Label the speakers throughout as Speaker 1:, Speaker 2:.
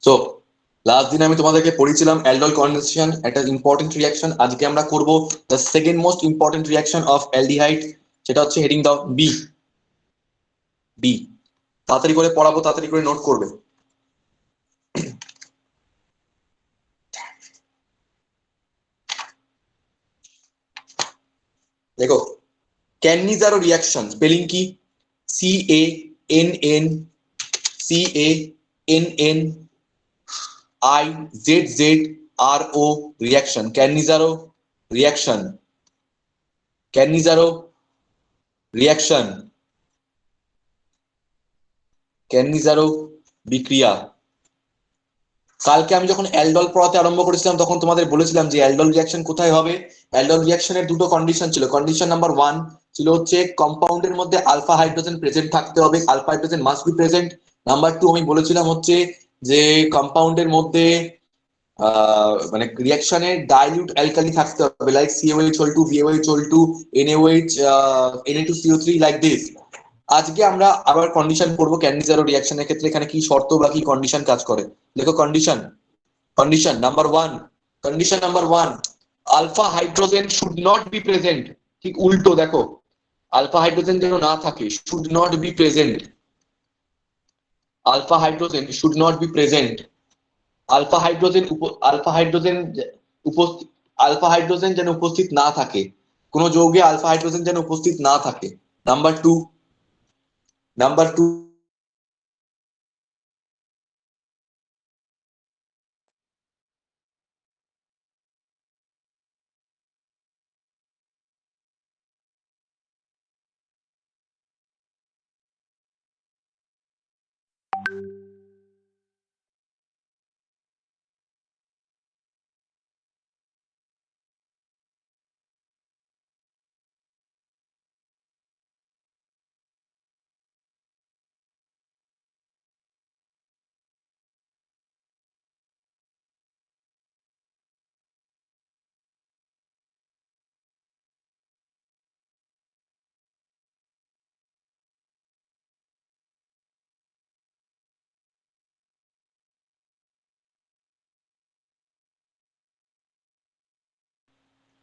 Speaker 1: So last দিন আমি তোমাদেরকে পড়িয়েছিলাম অ্যালডল কন্ডেনসেশন, একটা ইম্পর্টেন্ট রিঅ্যাকশন। আজকে আমরা করব the second most important reaction of aldehyde, সেটা হচ্ছে হেডিং দাও বি। বি তাড়াতাড়ি করে পড়াবো, তাড়াতাড়ি করে নোট করবে। দেখো, ক্যানিজারো রিঅ্যাকশন স্পেলিং কি? CANNCANNIZZRO reaction, Cannizzaro reaction, Cannizzaro reaction, Cannizzaro বিক্রিয়া। কালকে আমি যখন অ্যালডল পড়াতে আরম্ভ করেছিলাম তখন তোমাদের বলেছিলাম যে অ্যালডল রিঅ্যাকশন কোথায় হবে। অ্যালডল রিঅ্যাকশনের দুটো কন্ডিশন ছিল। কন্ডিশন নাম্বার 1 ছিল হচ্ছে কম্পাউন্ডের মধ্যে আলফা হাইড্রোজেন প্রেজেন্ট থাকতে হবে, alpha hydrogen must be present. Number 2 আমি বলেছিলাম হচ্ছে যে কম্পাউন্ডের মধ্যে মানে রিঅ্যাকশনের ডাইলিউট অ্যালকালি থাকতে হবে, like CaOH2, BaOH2, NaOH, Na2CO3, like this. আজকে আমরা আবার কন্ডিশন পড়বো ক্যানিজারো রিঅ্যাকশনের ক্ষেত্রে, এখানে কি শর্ত বা কি কন্ডিশন কাজ করে। দেখো condition, condition number 1, condition number 1, alpha hydrogen should not be present. ঠিক উল্টো দেখো, আলফা হাইড্রোজেন যেন না থাকে, should not be present. Alpha hydrogen should not be present. Alpha hydrogen উপস্থিত, আলফা হাইড্রোজেন যেন উপস্থিত না থাকে, কোন যৌগে আলফা হাইড্রোজেন যেন উপস্থিত না থাকে। নাম্বার 2, নাম্বার 2,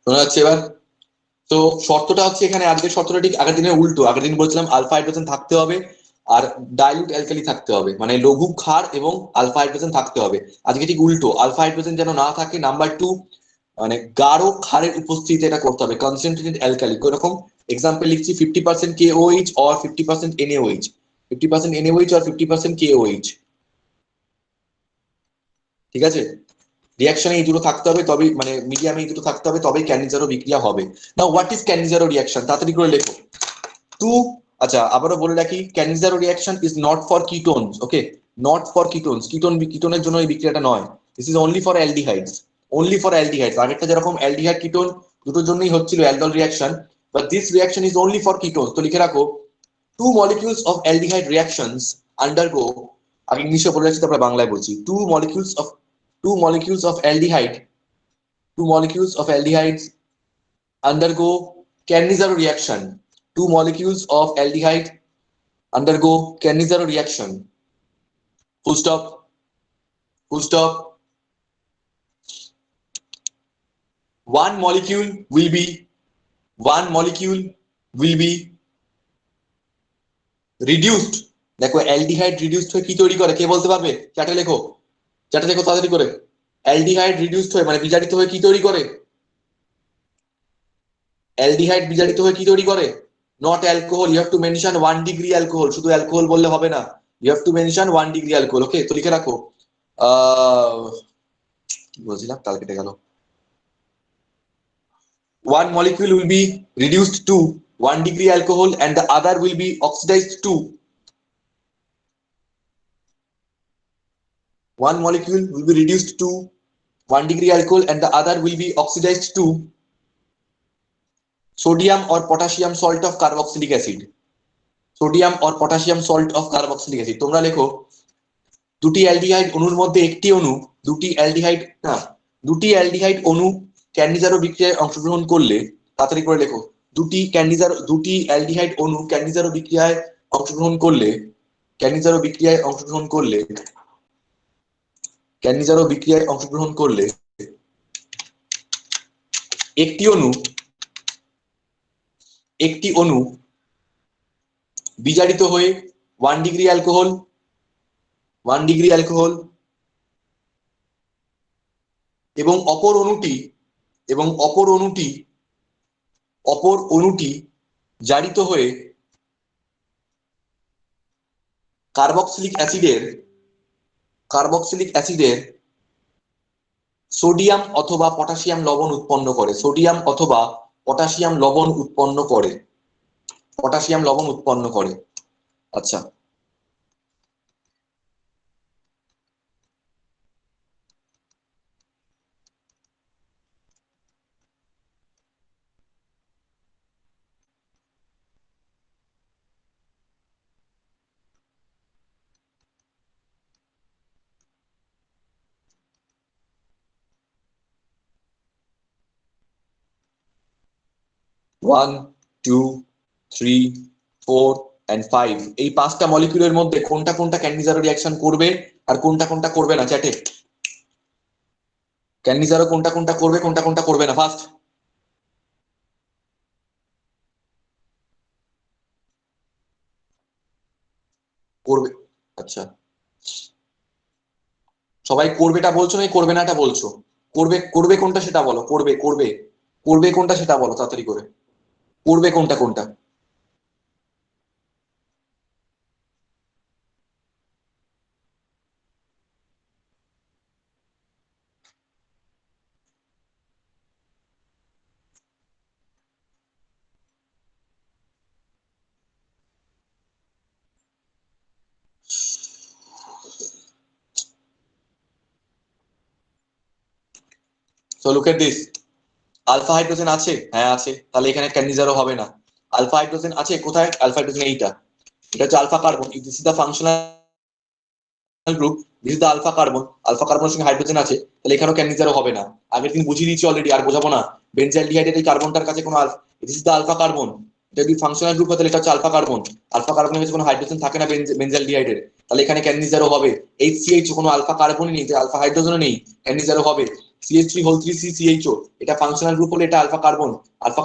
Speaker 1: শোনা যাচ্ছে এবার? তো শর্তটা হচ্ছে এখানে, আজকের শর্তটা ঠিক আগের দিনের উল্টো। আগের দিন বলছিলাম আলফা হাইড্রোজেন থাকতে হবে আর ডাইলিউট অ্যালকালি থাকতে হবে, মানে লঘু ক্ষার এবং আলফা হাইড্রোজেন থাকতে হবে। আজকে ঠিক উল্টো, আলফা হাইড্রোজেন যেন না থাকে। নাম্বার 2, মানে গাঢ় ক্ষারের উপস্থিতি এটা করতে হবে, কনসেন্ট্রেটেড অ্যালকালি। এরকম এক্সাম্পল লিখছি 50% KOH or 50% NaOH, 50% NaOH or 50% KOH। ঠিক আছে, রিঅ্যাকশনে এই দুটো থাকতে হবে, তবেই মানে মিডিয়ামে এই দুটো থাকতে হবে, তবেই ক্যানিজারো বিক্রিয়া হবে। Now what is Cannizzaro reaction, তাড়াতাড়ি করে লেখো। টু, আচ্ছা আবারও বলে রাখি, Cannizzaro reaction is not for ketones, okay, not for ketones. কিটোনের জন্য এই বিক্রিয়াটা নয়। This is only for aldehydes, only for aldehydes. আগেরটা যেরকম অ্যালডিহাইড কিটোন দুটোর জন্যই হচ্ছিল aldol reaction, but this reaction is only for ketones. তো লিখে রাখো, two molecules of aldehyde reactions undergo, আগে ইংলিশে বলে রাখছি তারপরে বাংলায় বলছি, two molecules of aldehyde, two molecules of aldehydes undergo Cannizzaro reaction. Two molecules of aldehyde undergo Cannizzaro reaction. Full stop. Full stop. One molecule will be reduced. দেখো aldehyde reduced হয়ে কি তৈরি করে, কে বলতে পারবে? চ্যাটে লেখো, চ্যাটে লেখো তাড়াতাড়ি করে। অ্যালডিহাইড রিডিউসড হয়ে মানে বিজারিত হয়ে কি তৈরি করে? অ্যালডিহাইড বিজারিত হয়ে কি তৈরি করে? Not alcohol, you have to mention 1 degree alcohol. শুধু অ্যালকোহল বললে হবে না, you have to mention 1 degree alcohol. Okay, তো লিখে রাখো। কি বলছিলাম, কাল কেটে গেল। One molecule will be reduced to 1 degree alcohol and the other will be oxidized to, one molecule will be reduced to 1 degree alcohol and the other will be oxidized to sodium or potassium salt of carboxylic acid. Sodium or potassium salt of carboxylic acid. তোমরা লেখো, দুটি aldehyde অণুর মধ্যে একটি অণু, দুটি aldehyde অণু Cannizzaro বিক্রিয়ায় অংশগ্রহণ করলে, তাড়াতাড়ি করে লেখো, দুটি অ্যালডিহাইড অণু ক্যানিজারো বিক্রিয়ায় অংশগ্রহণ করলে, ক্যানিজারো বিক্রিয়ায় অংশগ্রহণ করলে একটি অণু বিজারিত হয়ে 1 ডিগ্রি অ্যালকোহল এবং অপর অণুটি জারিত হয়ে কার্বক্সিলিক অ্যাসিডের সোডিয়াম অথবা পটাশিয়াম লবণ উৎপন্ন করে আচ্ছা, ওয়ান, টু, থ্রি, 4 and 5 এই 5টা মলিকিউলের মধ্যে কোনটা কোনটা ক্যানিজারো রিঅ্যাকশন করবে আর কোনটা কোনটা করবে না? চ্যাটে ক্যানিজারো কোনটা কোনটা করবে না ফার্স্ট করবে। আচ্ছা, সবাই করবেটা বলছো না করবে নাটা বলছো? করবে কোনটা সেটা বলো। করবে কোনটা সেটা বলো তাড়াতাড়ি করে। করবে কোনটা কোনটা? So look at this, alpha hydrogen আছে, হ্যাঁ আছে, তাহলে এখানে ক্যানিজারো হবে না। আলফা হাইড্রোজেন আছে কোথায়? আলফা হাইড্রোজেন এটা হচ্ছে alpha carbon, this is the functional group, this is the alpha কার্বনের সঙ্গে হাইড্রোজেন আছে, তাহলে এখানেও ক্যানিজারো হবে না। আগের দিন বুঝিয়ে দিয়েছি অলরেডি, আর বোঝাবো না। বেনজাইলডিহাইডের এই কার্বনটার কাছে কোনো this is the alpha carbon, যদি ফাংশনাল গ্রুপ হয় তাহলে এটা হচ্ছে আলফা কার্বনের কাছে কোনো হাইড্রোজেন থাকে না বেনজাইলডিহাইডের, তাহলে এখানে ক্যানিজারো হবে। এইচসিএইচ কোনো আলফা কার্বনই নেই, আলফা হাইড্রোজেনও নেই, ক্যানিজারো হবে। CH3 এটা ফাংশনাল গ্রুপ হলে এটা আলফা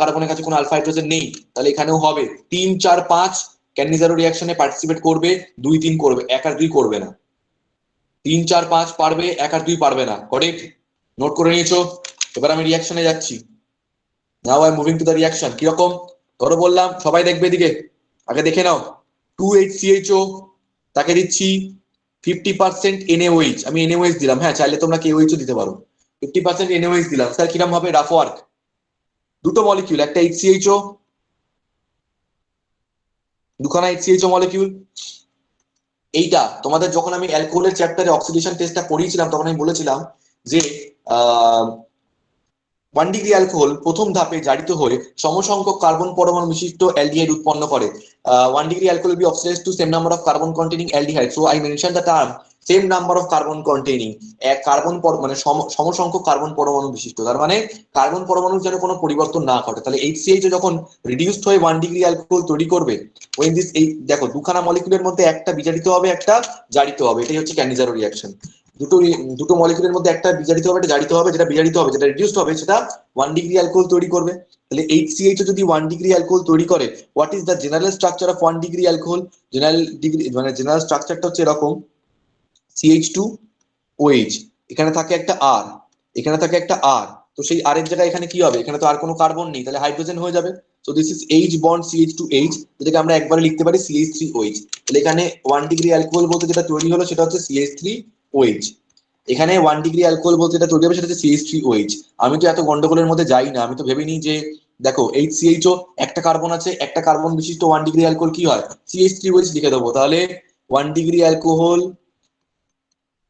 Speaker 1: কার্বনের কাছে কোনো আলফা হাইড্রোজেন নেই, তাহলে এখানেও হবে। 3, 4, 5 ক্যানিজারো রিঅ্যাকশনে পার্টিসিপেট করবে, 2, 3 করবে, 1 আর 2 করবে না। 3, 4, 5 পারবে, 1 আর 2 পারবে না। কারেক্ট? নোট করে নিয়েছো? এবার আমি রিঅ্যাকশনে যাচ্ছি। Now I am moving to the reaction. কিরকম ধরো বললাম, সবাই দেখবে এদিকে, আগে দেখে নাও। 2HCHO, তাকে দিচ্ছি 50% NaOH, আমি NaOH দিলাম, হ্যাঁ চাইলে তোমরা KOH ও দিতে পারো। 50% NaOH দিলাম, স্যার কিরকম হবে রাফ ওয়ার্ক? দুটো মলিকিউল, একটা HCHO, দুখানা HCHO মলিকিউল। এইটা তোমাদের যখন আমি অ্যালকোহলের চ্যাপ্টারে অক্সিডেশন টেস্টটা পড়িয়েছিলাম তখন আমি বলেছিলাম যে 1 ডিগ্রি অ্যালকোহল প্রথম ধাপে জারিত হয়ে সমসংখ্যক কার্বন পরমাণু বিশিষ্ট অ্যালডিহাইড উৎপন্ন করে। 1 degree alcohol be oxidised to same number of carbon containing aldehyde, so I mention the term same number of carbon containing, এক কার্বন মানে সমসংখ্যক কার্বন পরমাণু বিশিষ্ট, তার মানে কার্বন পরমাণুর যেন কোনো পরিবর্তন না ঘটে। তাহলে HCH যখন রিডিউসড হয়ে 1 ডিগ্রি অ্যালকোহল তৈরি করবে, ওই দিস এই দেখো দুখানা মলিকুলের মধ্যে একটা বিজারিত হবে, একটা জারিত হবে, এটাই হচ্ছে ক্যানিজারো রিঅ্যাকশন। দুটো মলিকুলের মধ্যে একটা বিজারিত হবে, একটা জারিত হবে, যেটা রিডিউসড হবে সেটা 1 ডিগ্রি অ্যালকোহল তৈরি করবে। তাহলে HCH যদি 1 ডিগ্রি অ্যালকোহল তৈরি করে, what is the general structure of 1 degree alcohol? General স্ট্রাকচারটা হচ্ছে এরকম, CH2OH, এখানে থাকে একটা R, এখানে থাকে একটা R, তো সেই R এর জায়গায় এখানে কি হবে? এখানে তো আর কোনো কার্বন নেই, তাহলে হাইড্রোজেন হয়ে যাবে। So this is H bond CH2H, যেটাকে আমরা একবারে লিখতে পারি CH3OH। তাহলে এখানে 1 ডিগ্রি অ্যালকোহল বলতে যেটা তৈরি হলো সেটা হচ্ছে CH3OH। এখানে 1 ডিগ্রি অ্যালকোহল বলতে যেটা তৈরি হবে সেটা হচ্ছে CH3OH। আমি তো এত গন্ডগোলের মধ্যে যাই না, আমি তো ভেবে নিই যে দেখো HCHO একটা কার্বন আছে, একটা কার্বন বিশিষ্ট 1 ডিগ্রি অ্যালকোহল কি হয়? CH3OH লিখে দেবো। তাহলে 1 ডিগ্রি অ্যালকোহল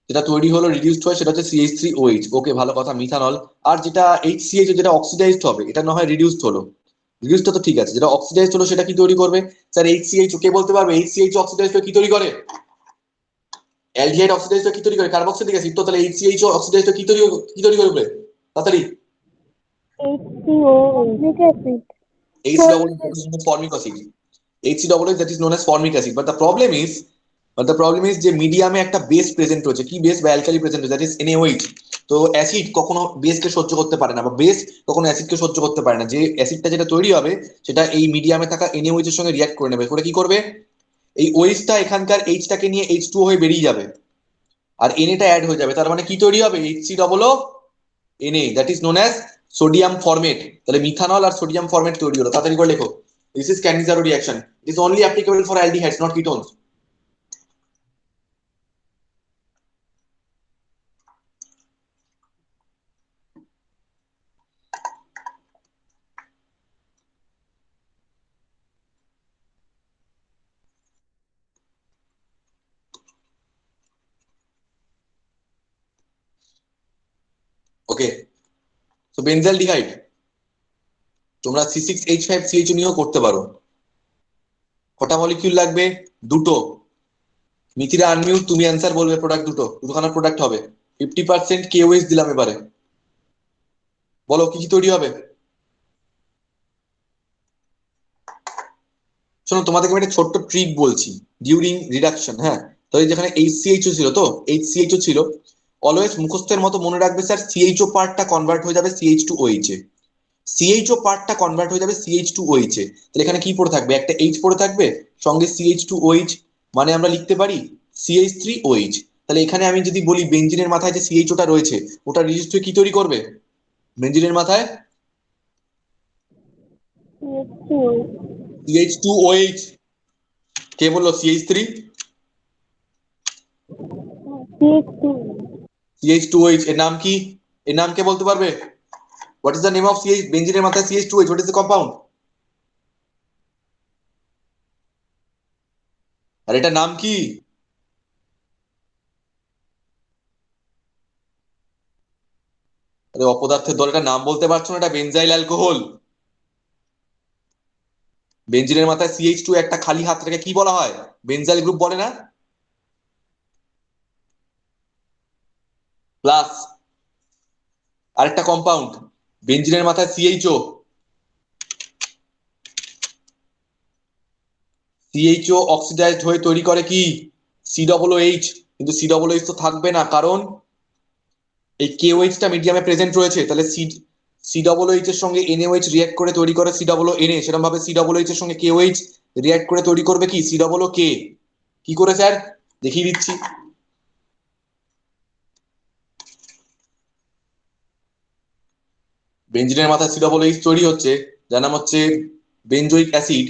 Speaker 1: যেটা তৈরি হলো রিডিউসড হয় সেটা হচ্ছে CH3OH। ওকে, ভালো কথা, মিথানল। আর যেটা HCHO যেটা অক্সিডাইজড হবে, এটা না হয় রিডিউসড হলো, রিডিউসড তো ঠিক আছে, যেটা অক্সিডাইজড হলো সেটা কি তৈরি করবে? স্যার HCHO কে বলতে পারবে HCHO অক্সিডাইজড কি তৈরি করে? অ্যালডিহাইড অক্সিডাইজড কি তৈরি করে? Carboxylic acid. তো তাহলে HCHO অক্সিডাইজড কি তৈরি করবে তাড়াতাড়ি?
Speaker 2: HCO formic acid.
Speaker 1: HCOH, that is known as formic acid. HCOH, that is known as formic acid. But the problem is but the problem is যে মিডিয়ামে একটা বেস প্রেজেন্ট রয়েছে, কি বেস বা অ্যালকালি প্রেজেন্ট রয়েছে, দ্যাট ইজ NaOH। তো acid কখনো বেসকে সহ্য করতে পারে না, বা বেস কখনো অ্যাসিডকে সহ্য করতে পারে না। যে অ্যাসিডটা যেটা তৈরি হবে সেটা এই মিডিয়ামে থাকা NaOH এর সঙ্গে রিয়াক্ট করে নেবে, করে কি করবে, এই ওএইচটা এখানকার এইচটাকে নিয়ে H2O হয়ে বেরিয়ে যাবে, আর Na অ্যাড হয়ে যাবে। তার মানে কি তৈরি হবে, HCOO Na, that is known as sodium formate. তাহলে মিথানল আর সোডিয়াম ফরমেট তৈরি হলো। তাড়াতাড়ি করে লেখো, this is Cannizzaro reaction, it is only applicable for aldehydes, not ketones. Okay, তো বেনজালডিহাইড তোমরা C6H5CHO নিয়েও করতে পারো। কটা মলিকিউল লাগবে, দুটো। মিথিরা আনমিউট, তুমি অ্যান্সার বলবে, প্রোডাক্ট দুটোখানা প্রোডাক্ট হবে। 50% KOH দিলাম এবারে, বলো কি কি তৈরি হবে। শোনো, তোমাদেরকে আমি একটা ছোট্ট ট্রিক বলছি ডিউরিং রিডাকশন। হ্যাঁ, তো এই যেখানে HCHO ছিল, তো HCHO ছিল, অলওয়েজ মুখস্থের মতো মনে রাখবে স্যার, CHO পার্টটা কনভার্ট হয়ে যাবে CH2OH এ, CHO পার্টটা কনভার্ট হয়ে যাবে CH2OH এ। তাহলে এখানে কি পড়ে থাকবে, একটা H পড়ে থাকবে, সঙ্গে CH2OH, মানে আমরা লিখতে পারি CH3OH। তাহলে এখানে আমি যদি বলি বেঞ্জিনের মাথায় যে CHOটা রয়েছে, ওটা রিজিস্ট হয়ে কি তৈরি করবে বেঞ্জিনের মাথায়, CH2OH। কে বললো CH3? CH2OH এর নাম কি, এর নাম কে বলতে পারবে? What is the name of CH, বেঞ্জিনের মাথায় CH2OH, what is the compound? আর এটা নাম কি? আরে অপদার্থের দল, এটা নাম বলতে পারছো না, এটা বেনজাইল অ্যালকোহল। বেঞ্জিনের মাথায় CH2 একটা খালি হাত রেখে কি বলা হয়, বেনজাইল গ্রুপ বলে না? প্লাস আরেকটা কম্পাউন্ড, বেঞ্জিনের মাথায় CHO, CHO অক্সিডাইজড হয়ে তৈরি করে কি, COOH। কিন্তু COOH তো থাকবে না, কারণ এই KOH টা মিডিয়ামে প্রেজেন্ট রয়েছে। তাহলে COOH এর সঙ্গে NaOH রিঅ্যাক্ট করে তৈরি করে COONA, সেরকম ভাবে COOH এর সঙ্গে KOH রিঅ্যাক্ট করে তৈরি করবে কি, COOK। কি করে স্যার, দেখিয়ে দিচ্ছি। বেঞ্জিনের মাথায় COOH তৈরি হচ্ছে, যার নাম হচ্ছে বেঞ্জোইক অ্যাসিড,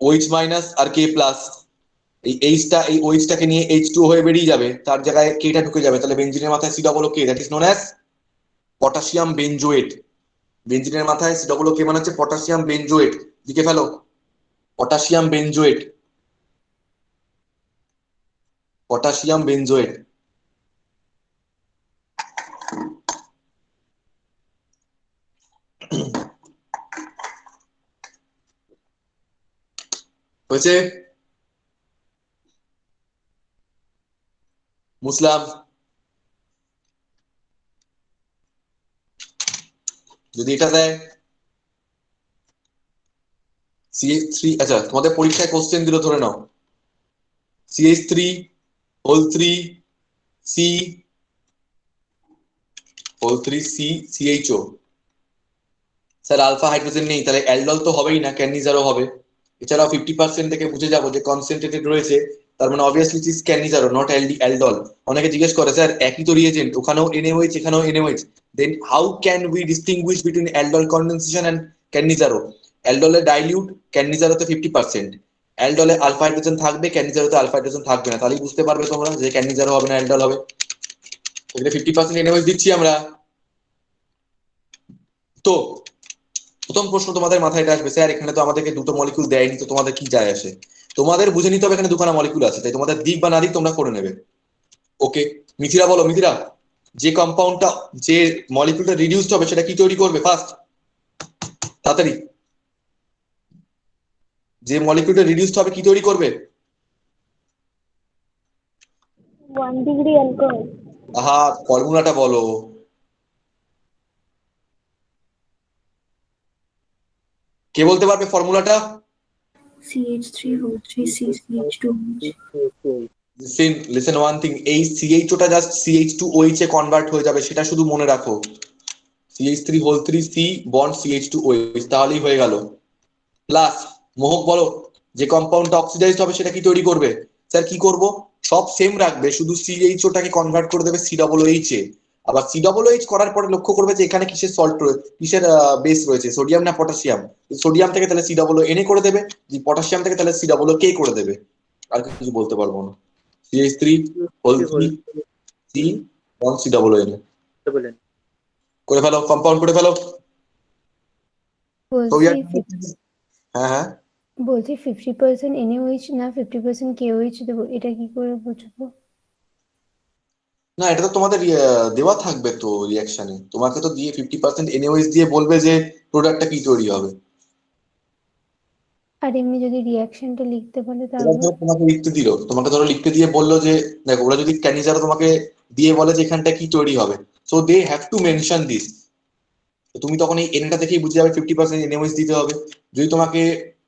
Speaker 1: OH মাইনাস আর K প্লাস। এই এইচটা এই ওইচটাকে নিয়ে H2O হয়ে বেরিয়ে যাবে, তার জায়গায় কেটা ঢুকে যাবে। তাহলে বেঞ্জিনের মাথায় COOK, that is known as potassium benzoate. বেঞ্জিনের মাথায় COOK মানে হচ্ছে পটাশিয়াম বেনজোয়েট। লিখে ফেলো, পটাশিয়াম বেনজোয়েট, পটাশিয়াম বেনজোয়েট। হয়েছে? মুসলাম, যদি এটা দেয় CH3, আচ্ছা তোমাদের পরীক্ষায় কোশ্চেন দিল, ধরে নাও CH3 whole 3 C whole 3 CHO, sir alpha hydrogen নেই, তাহলে অ্যালডল তো হবেই না, ক্যানিজারও হবে। এছাড়াও 50% থেকে বুঝে যাবো যে কনসেন্ট্রেটেড রয়েছে, তার মানে obviously is Cannizzaro, not aldol. অনেকে জিজ্ঞেস করে স্যার একই তো রিএজেন্ট, ওখানেও NaOH এখানেও NaOH, then how can we distinguish between aldol condensation and Cannizzaro? অ্যালডলে ডাইলিউট, ক্যানিজারোতে 50%। অ্যালডলে আলফা হাইড্রোজেন থাকবে, ক্যানিজারোতে আলফা হাইড্রোজেন থাকবে না, তাহলেই বুঝতে পারবে তোমরা যে ক্যানিজারো হবে না অ্যালডল হবে। এখানে 50% NaOH দিচ্ছি আমরা। তো প্রথম প্রশ্ন তোমাদের মাথায় এটা আসবে, স্যার এখানে তো আমাদেরকে দুটো মলিকুল দেয়নি, তো তোমাদের কি যায় আসে? তোমাদের বুঝে নিতে হবে এখানে দুখানা মলিকুল আছে, তাই তোমাদের দিক বা না দিক তোমরা করে নেবে। ওকে, মিথিরা বলো, মিথিরা যে কম্পাউন্ডটা, যে মলিকুলটা রিডিউসড হবে সেটা কি তৈরি করবে ফার্স্ট, তাড়াতাড়ি। যে মলিকুলটা রিডিউসড হবে কি তৈরি করবে?
Speaker 2: 1 degree alcohol.
Speaker 1: আহা, ফর্মুলাটা বলো। কে বলতে পারবে ফর্মুলাটা?
Speaker 3: CH3 whole 3 CCH2H.
Speaker 1: Listen one thing, এই CH2টা জাস্ট CH2OH এ কনভার্ট হয়ে যাবে, সেটা শুধু মনে রাখো। CH3 whole 3 C bond CH2OH, তাহলেই হয়ে গেল। প্লাস মোহক বলো, যে কম্পাউন্ডটা অক্সিডাইজড হবে সেটা কি তৈরি করবে? স্যার কি করব? সব সেম রাখবে, শুধু CHOটাকে কনভার্ট করে দেবে COOH এ। আবার COOH করার পরে লক্ষ্য করবে যে এখানে কিসের সল্ট রয়েছে, কিসের বেস রয়েছে, সোডিয়াম না পটাশিয়াম। সোডিয়াম থেকে তাহলে COONA করে দেবে, যে পটাশিয়াম থেকে তাহলে COOK করে দেবে। আর কিছু বলতে পারবো না। CH3 whole 3 C bond COONA করে ফেলো, কম্পাউন্ড করে ফেলো। So we
Speaker 2: বলছি
Speaker 1: are- হ্যাঁ হ্যাঁ,
Speaker 2: বলছি 50% NaOH না 50% KOH দেবো, এটা কি করে বুঝবো?
Speaker 1: না এটা তো তোমাদের দেওয়া থাকবে তো রিয়াকশনে, তোমাকে তো দিয়ে 50% NaOH দিয়ে বলবে যে প্রোডাক্টটা কি তৈরি হবে।
Speaker 2: আর এমনি যদি রিয়াকশনটা লিখতে বলে
Speaker 1: এবার
Speaker 2: তাহলে?
Speaker 1: ধরো তোমাকে লিখতে দিল, তোমাকে ধরো লিখতে দিয়ে বললো যে দেখো, ওরা যদি ক্যানিজারো তোমাকে দিয়ে বলে যে এখানটা কি তৈরি হবে, so they have to mention this. তো তুমি তখন এই এনটা দেখেই বুঝে যাবে 50% NaOH দিতে হবে। যদি তোমাকে,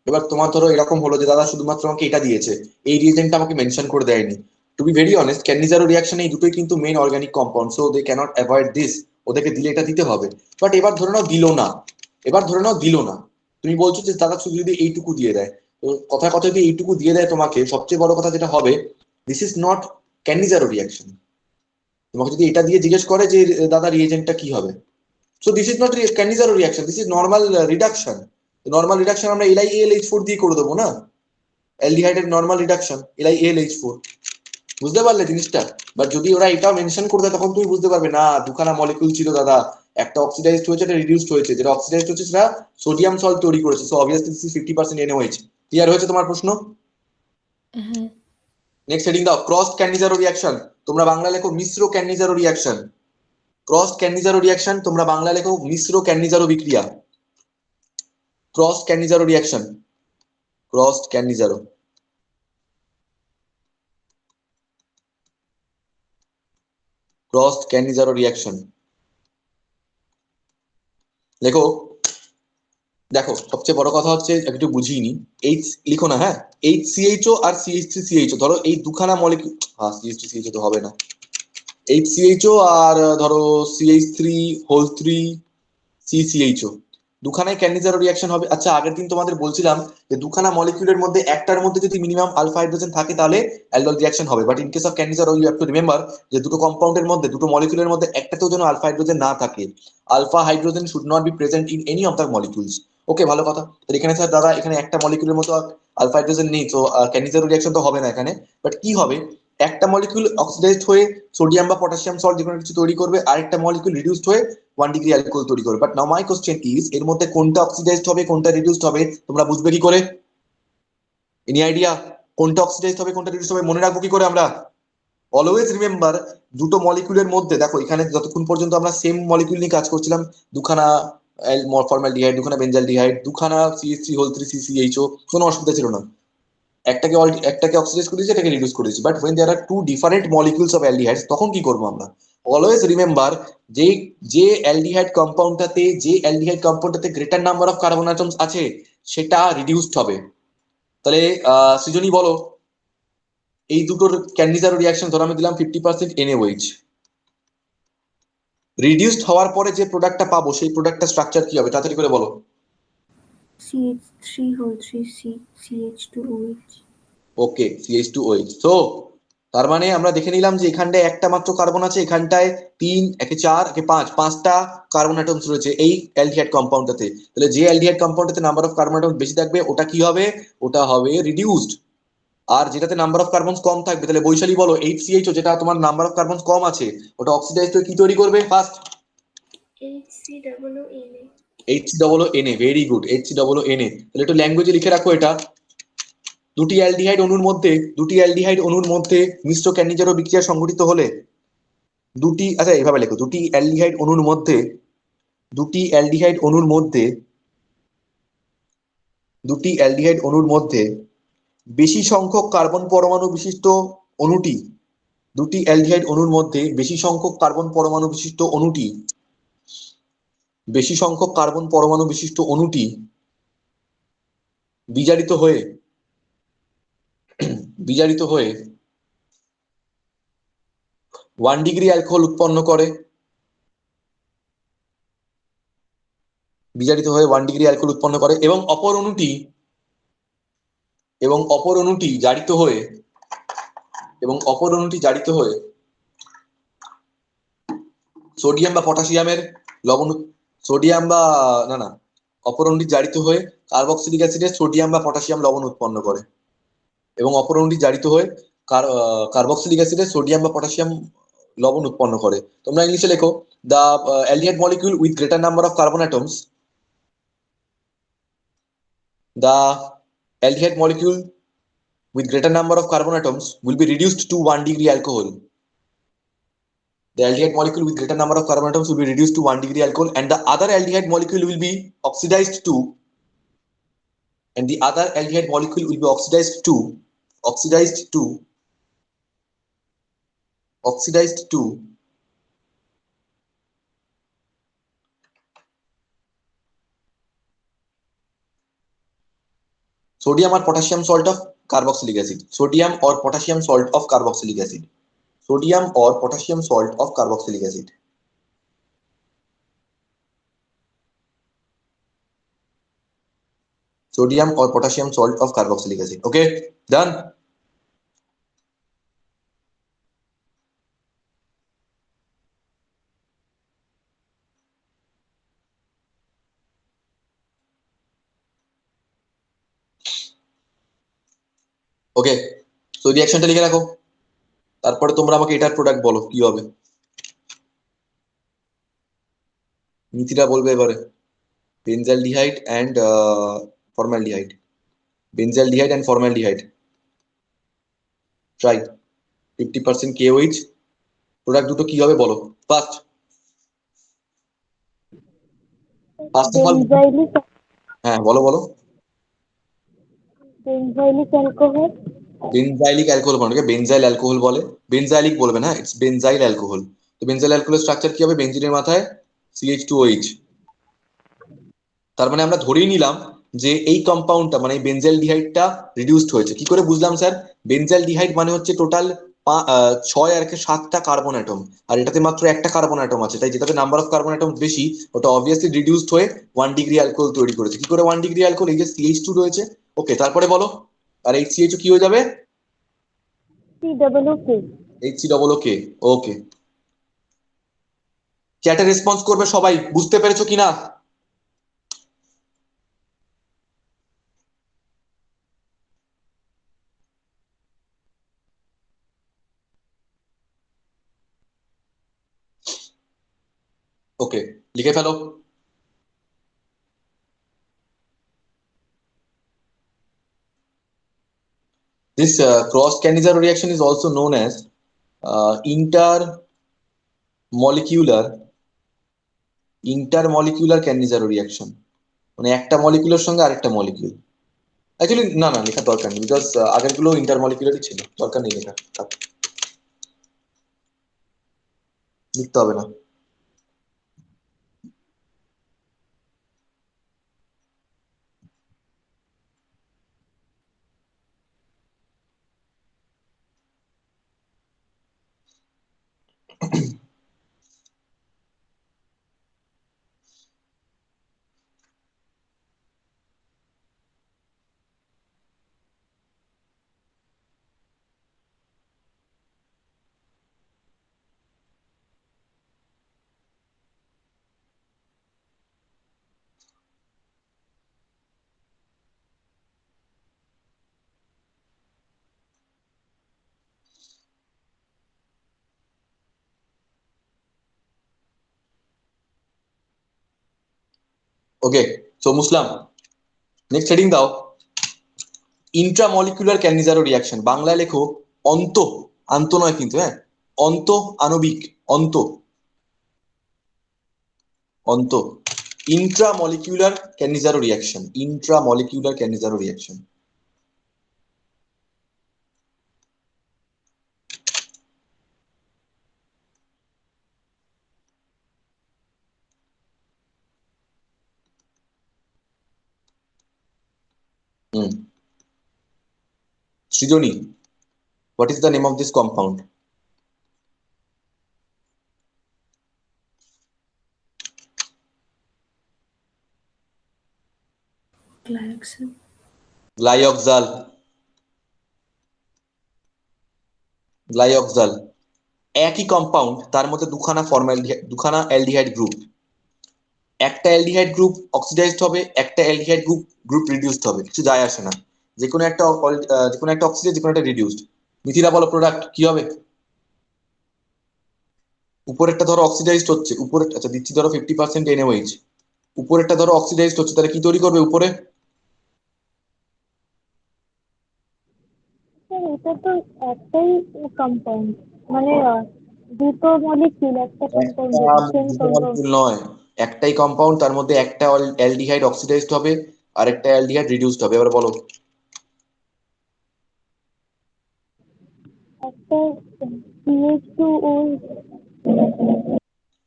Speaker 1: এবার তোমার ধরো এরকম হলো যে দাদা শুধুমাত্র আমাকে এটা দিয়েছে, এই রিয়েজেন্টটা আমাকে মেনশন করে দেয়নি। To be very honest, Cannizzaro রিয়াকশনে এই দুটোই কিন্তু main organic compound, so they can't avoid this. ওদেরকে দিলে এটা দিতে হবে। বাট এবার ধরে নাও দিল না, এবার ধরে নাও দিল না, তুমি বলছো যে দাদা শুধু যদি এইটুকু দিয়ে দেয়, তো কথায় কথা যদি এইটুকু দিয়ে দেয় তোমাকে, সবচেয়ে বড় কথা যেটা হবে, this is not Cannizzaro reaction. তোমাকে যদি এটা দিয়ে জিজ্ঞেস করে যে দাদা রিয়েজেন্টটা কি হবে, so this is not Cannizzaro reaction, this is normal reduction. Normal reduction আমরা LiAlH4 দিয়ে করে দেবো না, অ্যালডিহাইডের নর্মাল রিডাকশন LiAlH4। বুঝতে পারলে জিনিসটা? বাট যদি ওরা এটাও মেনশন করে দেয়, তখন তুমি বুঝতে পারবে না দুখানা মলিকিউল ছিল দাদা, একটা অক্সিডাইজড হয়েছে, একটা রিডিউসড হয়েছে, যেটা অক্সিডাইজড হচ্ছে সেটা সোডিয়াম সল্ট তৈরি করেছে, so obviously this is 50% NaOH। Clear হয়েছে তোমার প্রশ্ন?
Speaker 2: হ্যাঁ।
Speaker 1: নেক্সট হেডিং দাও, ক্রস ক্যানিজারো রিয়াকশন। তোমরা বাংলা লেখো মিশ্র Cannizzaro reaction. Cross Cannizzaro reaction তোমরা বাংলা লেখো মিশ্র ক্যানিজারো বিক্রিয়া। Cross Cannizzaro reaction, cross Cannizzaro, cross Cannizzaro reaction লেখো। দেখো সবচেয়ে বড় কথা হচ্ছে একটু বুঝিয়ে নি, এইচ লিখো না, হ্যাঁ, HCHO আর CH3CHO, ধরো এই দুখানা মলিকিউল, হ্যাঁ CH3CHO তো হবে না, HCHO আর ধরো CH3 হোল 3 CCHO, দুখানায় ক্যান্ডিজারো রিয়াকশন হবে। আচ্ছা আগের দিন তোমাদের বলছিলাম যে দুখানা মলিকিউলের মধ্যে একটার মধ্যে যদি মিনিমাম আলফা হাইড্রোজেন থাকে তাহলে অ্যালডল রিয়াকশন হবে। But in case of Cannizzaro you have to remember যে দুটো কম্পাউন্ডের মধ্যে, দুটো মলিকিউলের মধ্যে একটাতেও যেন আলফা হাইড্রোজেন না থাকে। Alpha hydrogen should not be present in any of the molecules. Okay, ভালো কথা। তো এখানে স্যার দাদা এখানে একটা মলিকিউলের মতো আলফা হাইড্রোজেন নেই, তো ক্যান্ডিজারো রিয়াকশন তো হবে না এখানে। বাট কি হবে, একটা মলিকিউল অক্সিডাইজড হয়ে সোডিয়াম বা পটাশিয়াম সল্ট যে কোনো কিছু তৈরি করবে, আরেকটা মলিকিউল রিডিউসড হয়ে 1 ডিগ্রি অ্যালকোহল তৈরি করবে। But now my question is, এর মধ্যে কোনটা অক্সিডাইজড হবে কোনটা রিডিউসড হবে তোমরা বুঝবে কি করে? Any idea? কোনটা অক্সিডাইজড হবে কোনটা রিডিউসড হবে মনে রাখবো কি করে আমরা? অলওয়েজ রিমেম্বার, দুটো মলিকিউলের মধ্যে দেখো, এখানে যতক্ষণ পর্যন্ত আমরা সেম মলিকিউল নিয়ে কাজ করছিলাম, দুখানা ফর্মালডিহাইড, দুখানা বেঞ্জালডিহাইড, দুখানা CH3 হোল 3 CCHO, কোনো অসুবিধা ছিল না। একটাকে অক্সিডাইজ করে দিয়েছি, এটাকে রিডিউস করে দিয়েছি। But when there are two different molecules of aldehydes, তখন কি করবো আমরা? অলওয়েজ রিমেম্বার, যে যে অ্যালডিহাইড কম্পাউন্ডটাতে greater number of carbon atoms আছে সেটা রিডিউসড হবে। তাহলে সৃজনী বলো, এই দুটোর ক্যান্ডিজারো রিয়াকশন ধরো আমি দিলাম 50% NaOH, রিডিউসড হওয়ার পরে যে প্রোডাক্টটা পাবো সেই প্রোডাক্টটা স্ট্রাকচার কি হবে তাড়াতাড়ি করে বলো।
Speaker 3: CH3 whole 3 CH2OH.
Speaker 1: ওকে, CH2OH। তো তার মানে আমরা দেখে নিলাম যে এখানটায় একটা মাত্র কার্বন আছে, এখানটায় 3, একে 4, একে 5, পাঁচটা কার্বন অ্যাটমস রয়েছে এই অ্যালডিহাইড কম্পাউন্ডটাতে। তাহলে যে অ্যালডিহাইড কম্পাউন্ডটাতে নাম্বার অফ কার্বন অ্যাটমস বেশি থাকবে ওটা কি হবে? ওটা হবে রিডিউসড। আর যেটাতে নাম্বার অফ কার্বনস কম থাকবে, তাহলে বৈশালী বলো, HCHO যেটা তোমার নাম্বার অফ কার্বনস কম আছে, ওটা অক্সিডাইজড হয়ে কি তৈরি করবে first?
Speaker 2: HCOONA।
Speaker 1: HCOONA, very good, HCOONA। তাহলে একটু ল্যাঙ্গুয়েজে লিখে রাখো এটা। দুটি অ্যালডিহাইড অণুর মধ্যে মিশ্র ক্যান্ডিজারো বিক্রিয়া সংঘটিত হলে আচ্ছা এভাবে লেখো, দুটি অ্যালডিহাইড অণুর মধ্যে বেশি সংখ্যক কার্বন পরমাণু বিশিষ্ট অণুটি দুটি অ্যালডিহাইড অণুর মধ্যে বেশি সংখ্যক কার্বন পরমাণু বিশিষ্ট অণুটি বিজারিত হয়ে বিজারিত হয়ে 1 ডিগ্রি অ্যালকোহল উৎপন্ন করে, বিজারিত হয়ে 1 ডিগ্রি অ্যালকোহল উৎপন্ন করে, এবং অপর অণুটি জারিত হয়ে সোডিয়াম বা পটাশিয়ামের লবণ সোডিয়াম বা না না অপর অণুটি জারিত হয়ে কার্বক্সিলিক অ্যাসিডের সোডিয়াম বা পটাশিয়াম লবণ উৎপন্ন করে, এবং অপর অণুটি জারিত হয়ে কার্বক্সিলিক অ্যাসিডের সোডিয়াম বা পটাশিয়াম লবণ উৎপন্ন করে। তোমরা ইংলিশে লেখো, the aldehyde molecule with greater number of carbon atoms, the aldehyde molecule with greater number of carbon atoms will be reduced to 1 degree alcohol. The aldehyde molecule with greater number of carbon atoms will be reduced to 1 degree alcohol, and the other aldehyde molecule will be oxidized to, oxidized to sodium or potassium salt of carboxylic acid. Sodium or potassium salt of carboxylic acid. Sodium or potassium salt of carboxylic acid. Sodium or potassium salt of carboxylic acid. Okay, done. ওকে, তো রিঅ্যাকশনটা লিখে রাখো, তারপরে তোমরা আমাকে এটার product বলো কি হবে। নীতিটা বলবে এবারে। Benzaldehyde and formaldehyde, benzaldehyde and formaldehyde, try 50% KOH, product দুটো কি হবে বলো ফার্স্ট ফার্স্ট অফ অল।
Speaker 2: বেনজাইলিক
Speaker 1: হ্যাঁ বলো বলো।
Speaker 2: বেনজাইলিক অ্যালকোহল।
Speaker 1: বেনজাইলিক অ্যালকোহল বানানোকে বেনজাইল অ্যালকোহল বলে, বেনজাইলিক বলবে না, ইটস বেনজাইল অ্যালকোহল। তো বেনজাইল অ্যালকোহলের স্ট্রাকচার কি হবে, বেনজিনের মাথায় CH2OH। তার মানে আমরা ধরেই নিলাম যে এই কম্পাউন্ডটা মানে বেনজালডিহাইডটা রিডিউসড হয়েছে। কি করে বুঝলাম স্যার? বেনজালডিহাইড মানে হচ্ছে টোটাল 6 আর 7টা কার্বন অ্যাটম, আর এটাতে মাত্র একটা কার্বন অ্যাটম আছে, তাই যেটাতে নাম্বার অফ কার্বন অ্যাটম বেশি ওটা অবভিয়াসলি রিডিউসড হয়ে 1 ডিগ্রি অ্যালকোহল তৈরি করেছে। কি করে 1 ডিগ্রি অ্যালকোহল? এই যে CH2 রয়েছে, ওকে, তারপরে বলো, আর HCHO কি হয়ে যাবে?
Speaker 2: COOK।
Speaker 1: HCOOK। ওকে, চ্যাটে রেসপন্স করবে সবাই, বুঝতে পেরেছো কিনা? ওকে, লিখে ফেলো। This cross-Cannizzaro reaction is also known as intermolecular Cannizzaro reaction, মানে একটা মলিকিউলের সঙ্গে আরেকটা মলিকিউল। অ্যাকচুয়ালি না না, লেখার দরকার নেই, বিকজ আগের গুলো ইন্টারমলিকুলারই ছিল, দরকার নেই লেখা, লিখতে হবে না। ওকে, সো মুসলাম নেক্সট হেডিং দাও, ইন্ট্রামলিকুলার ক্যানিজারো রিয়াকশন। বাংলায় লেখো অন্ত, আন্ত নয় কিন্তু, হ্যাঁ, অন্ত আণবিক, অন্ত অন্ত intramolecular Cannizzaro reaction, intramolecular Cannizzaro reaction. Hmm, Srijani What is the name of this compound?
Speaker 3: Glyoxal.
Speaker 1: Glyoxal. Glyoxal একই কম্পাউন্ড, তার মধ্যে দুখানা অ্যালডিহাইড গ্রুপ। একটা অ্যালডিহাইড গ্রুপ অক্সিডাইজড হবে, একটা অ্যালডিহাইড গ্রুপ রিডিউসড হবে, কিছু যায় আসে না। যে কোনো একটা অক্সিডাইজ, যে কোনো একটা রিডিউসড। মিথিলা বলো প্রোডাক্ট কি হবে? উপরেরটা ধরো অক্সিডাইজড হচ্ছে, উপরে আচ্ছা দিচ্ছি ধরো 50% NaOH, উপরেরটা ধরো অক্সিডাইজড হচ্ছে, তাহলে কি তৈরি করবে উপরে?
Speaker 2: স্যার এটা তো একটাই কম্পাউন্ড, মানে দুটো মলিকিউল একটা কম্পাউন্ড, সেম
Speaker 1: দুটো
Speaker 2: কম্পাউন্ড।
Speaker 1: মলিকিউল নয়, একটাই কম্পাউন্ড, তার মধ্যে একটা অ্যালডিহাইড অক্সিডাইজড হবে আর একটা অ্যালডিহাইড রিডিউসড হবে। এবার বলো।
Speaker 2: একটা CH2OH,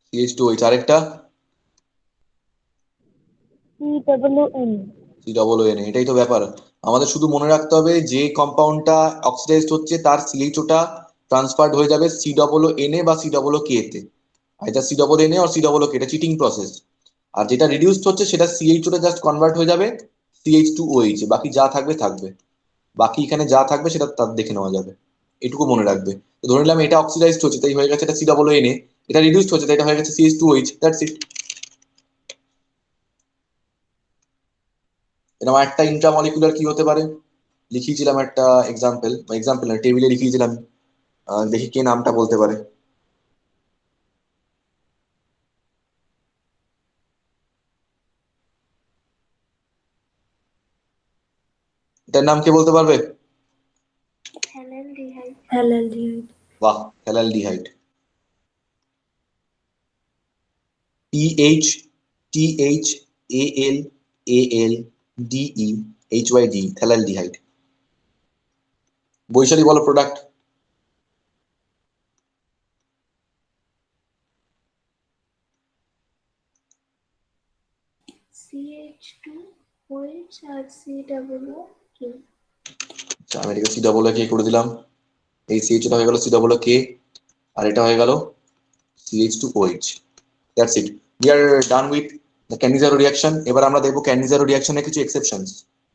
Speaker 1: CH2OH, আরেকটা
Speaker 2: COON।
Speaker 1: COON। এটাই তো ব্যাপার। আমাদের শুধু মনে রাখতে হবে যে কম্পাউন্ডটা অক্সিডাইজড হচ্ছে তার CHOটা ট্রান্সফার্ড হয়ে যাবে COON বা COK তে, আইদার COON আর COK, এটা চিটিং প্রসেস। আর যেটা রিডিউসড হচ্ছে সেটা CHOটা জাস্ট কনভার্ট হয়ে যাবে CH2OH, বাকি যা থাকবে থাকবে, বাকি এখানে যা থাকবে সেটা তার দেখে নেওয়া যাবে, এটুকু মনে রাখবে। তো ধরে নিলাম এটা অক্সিডাইজড হচ্ছে তাই হয়ে গেছে এটা COON, এটা রিডিউসড হচ্ছে তাই এটা হয়ে গেছে CH2OH, দ্যাটস ইট। এরকম একটা ইন্ট্রামলিকুলার কি হতে পারে লিখিয়েছিলাম একটা এক্সাম্পল না, টেবিলে লিখিয়েছিলাম। দেখি কে নামটা বলতে পারে। এটার নাম কে বলতে পারবে?
Speaker 3: Hyalaldehyde.
Speaker 1: বাহ, হ্যালালডিহাইড। PHTHALALDEHYD, হ্যালালডিহাইড। বৈশালী বলো প্রোডাক্ট।
Speaker 3: CH2OH আর COOK.
Speaker 1: আচ্ছা, আমি এটাকে COOK করে দিলাম। এই CHটা হয়ে গেল COOK, আর এটা হয়ে গেল CH2OH। That's it, we are done with the Cannizzaro reaction. এবার আমরা দেখবো ক্যানিজারো রিঅ্যাকশনের কিছু exceptions.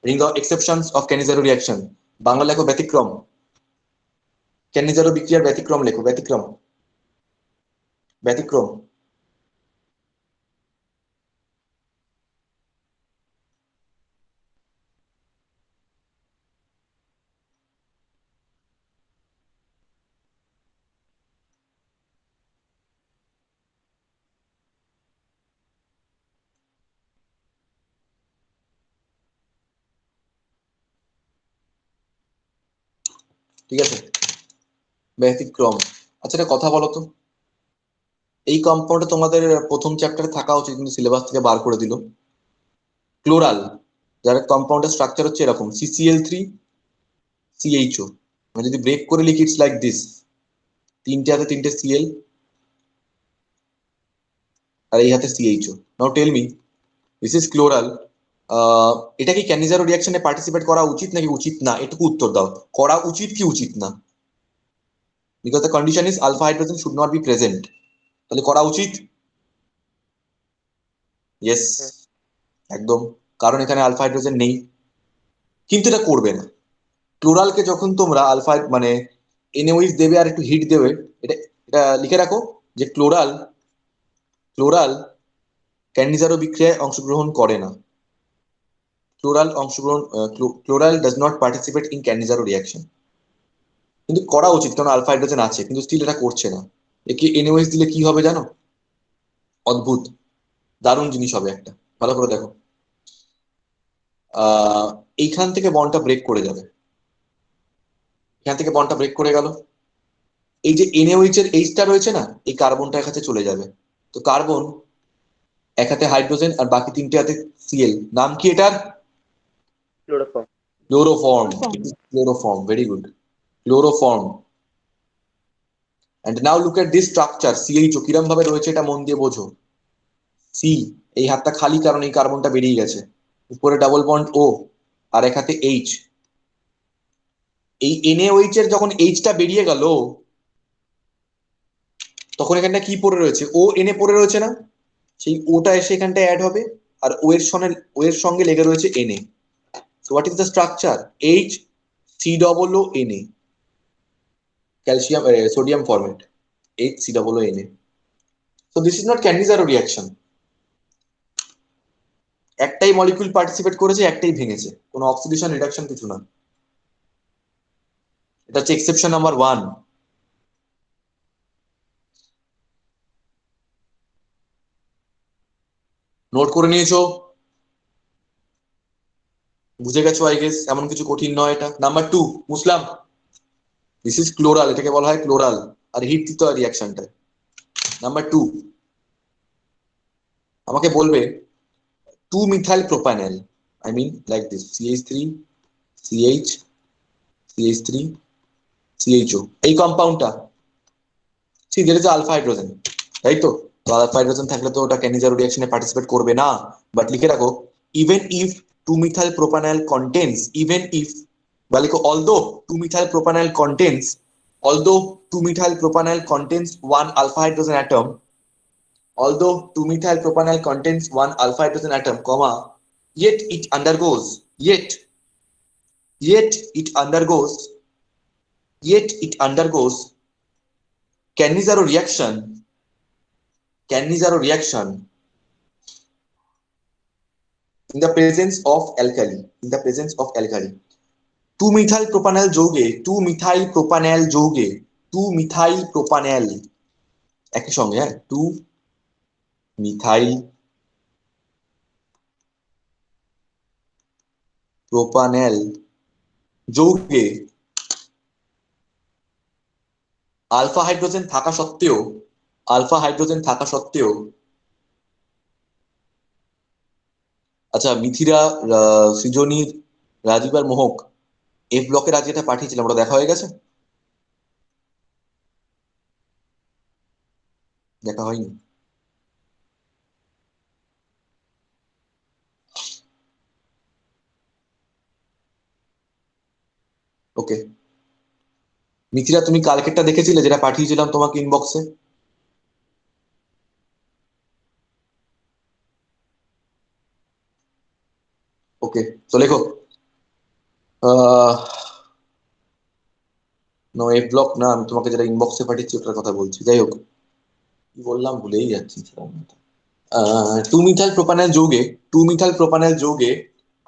Speaker 1: Ring of exceptions of Cannizzaro reaction. Bangla লেখো ব্যতিক্রম। ক্যানিজারো বিক্রিয়ার ব্যতিক্রম লেখো, ব্যতিক্রম, ব্যতিক্রম। ঠিক আছে, ব্যতিক্রম। আচ্ছা একটা কথা বলো তো, এই কম্পাউন্ডে তোমাদের প্রথম চ্যাপ্টারে থাকা উচিত কিন্তু সিলেবাস থেকে বার করে দিল। ক্লোরাল, যার কম্পাউন্ডের স্ট্রাকচার হচ্ছে এরকম CCl3CHO, মানে যদি ব্রেক করে লিখি ইটস লাইক দিস, তিনটে হাতে তিনটে Cl আর এই হাতে CHO। Now tell me, this is chloral, এটা কি ক্যানিজারো রিঅ্যাকশনে পার্টিসিপেট করা উচিত নাকি উচিত না, এটুকু উত্তর দাও। করা উচিত কি উচিত না? Because the condition is alpha hydrogen should not be present, তাহলে করা উচিত। ইয়েস, একদম, কারণ এখানে আলফা হাইড্রোজেন নেই। কিন্তু এটা করবে না। ক্লোরালকে যখন তোমরা আলফা মানে NaOH দেবে আর একটু হিট দেবে, এটা এটা লিখে রাখো যে ক্লোরাল ক্লোরাল ক্যান্ডিজারো বিক্রিয়ায় অংশগ্রহণ করে না। Chloral does not participate in Cannizzaro reaction. কিন্তু করা উচিত, কারণ আলফা হাইড্রোজেন আছে, কিন্তু স্টিল এটা করছে না। একে NaOH দিলে কি হবে জানো? অদ্ভুত, দারুণ জিনিস হবে একটা, ভালো করে দেখো। এইখান থেকে বন্ডটা ব্রেক করে যাবে, এখান থেকে বন্ডটা ব্রেক করে গেল। এই যে NaOH এর Hটা রয়েছে না, এই কার্বনটা এক হাতে চলে যাবে। তো কার্বন এক হাতে হাইড্রোজেন আর বাকি তিনটে হাতে Cl, নাম কি এটার?
Speaker 4: Chloroform.
Speaker 1: Chloroform. Chloroform, very good, chloroform. And now look at this structure CHO কিরম ভাবে রয়েছে, এটা মন দিয়ে বোঝো। সি, এই হাতটা খালি কারণ এই কার্বনটা বেরিয়ে গেছে, উপরে ডাবল বন্ড O আর এক হাতে H। এই NaOH এর যখন এইচটা বেরিয়ে গেল তখন এখানটা কি পড়ে রয়েছে, ও এনে পড়ে রয়েছে না, সেই ওটা এসে এখানটা অ্যাড হবে, আর ও এর সঙ্গে লেগে রয়েছে Na. So what is the structure? HCOO Na, calcium sodium formate, HCOO Na. So this is not Cannizzaro reaction. একটাই মলিকিউল পার্টিসিপেট করেছে, একটাই ভেঙেছে, কোনো অক্সিডেশন রিডাকশন কিছু না। এটা হচ্ছে এক্সেপশন নাম্বার 1। নোট করে নিয়েছো, বুঝে গেছো আই গেস, এমন কিছু কঠিন নয় এটা। নাম্বার 2, মুসলাম, দিস ইজ ক্লোরাল, এটাকে বলা হয় ক্লোরাল, আর হিট দিতে হয় রিয়াকশনটায়। নাম্বার 2, আমাকে বলবে two methyl propanol, I mean like this, CH3 CH CH3 CHO, এই কম্পাউন্ডটা, see there is alpha hydrogen, তাই তো? তো আলফা হাইড্রোজেন থাকলে তো ওটা ক্যানিজারো রিঅ্যাকশনে পার্টিসিপেট করবে না। বাট লিখে রাখো, even if two methyl propanol contains, even if, বা লিখো although 2-methyl propanol contains, although 2-methyl propanol contains one alpha hydrogen atom, although 2-methyl propanol contains one alpha hydrogen atom, comma, yet it undergoes, yet it undergoes, yet it undergoes Cannizzaro reaction, Cannizzaro reaction in the presence of alkali, in the presence of alkali. 2-methyl propanol যৌগে, 2-methyl propanol যৌগে, 2-methyl propanol একই সঙ্গে, হ্যাঁ, 2-methyl propanol যৌগে alpha hydrogen থাকা সত্ত্বেও, alpha hydrogen থাকা সত্ত্বেও, আচ্ছা মিথিরা, সৃজনী, রাজীব আর মোহক F ব্লকের আজ যেটা পাঠিয়েছিলাম ওটা দেখা হয়ে গেছে? দেখা হয়নি? ওকে, মিথিরা তুমি কালকেরটা দেখেছিলে যেটা পাঠিয়েছিলাম তোমাকে ইনবক্সে? ওকে, তো লেখো, নো এফ ব্লক না, আমি তোমাকে যেটা ইনবক্সে পাঠিয়েছি ওটার কথা বলছি। যাই হোক, কি বললাম ভুলেই যাচ্ছি। 2-মিথাইল প্রোপানল যৌগে, 2-মিথাইল প্রোপানল যৌগে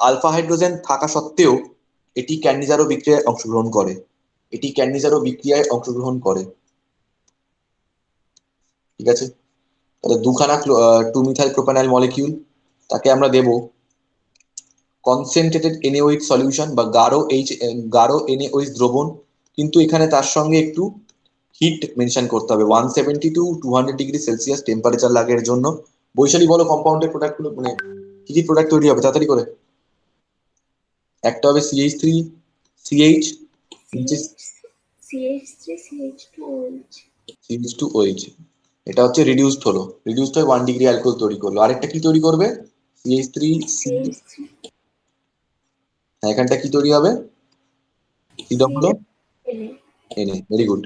Speaker 1: আলফা হাইড্রোজেন থাকা সত্ত্বেও এটি ক্যান্নিজারো বিক্রিয়ায় অংশগ্রহণ করে, এটি ক্যান্নিজারো বিক্রিয়ায় অংশগ্রহণ করে, ঠিক আছে? তাহলে দুখানা 2-মিথাইল প্রোপানল মলিকিউল, তাকে আমরা দেব কনসেন্ট্রেটেড NaOH সলিউশন বা গাঢ় NaOH দ্রবণ, কিন্তু এখানে তার সঙ্গে একটু হিট মেনশন করতে হবে, 170 to 200 ডিগ্রি সেলসিয়াস টেম্পারেচার লাগে এর জন্য। বৈশালী বলো কম্পাউন্ডের প্রোডাক্ট গুলো, মানে কি কি প্রোডাক্ট তৈরি হবে তাড়াতাড়ি করে। একটা হবে CH3 CH,
Speaker 3: CH3 CH2OH।
Speaker 1: CH2OH, এটা হচ্ছে রিডিউসড হলো, রিডিউসড হয়ে 1 ডিগ্রি অ্যালকোহল তৈরি করলো। আরেকটা কি তৈরি করবে? CH3
Speaker 3: CH3
Speaker 1: হ্যাঁ, এখানটা কি তৈরি হবে? COO
Speaker 3: Na।
Speaker 1: Very good.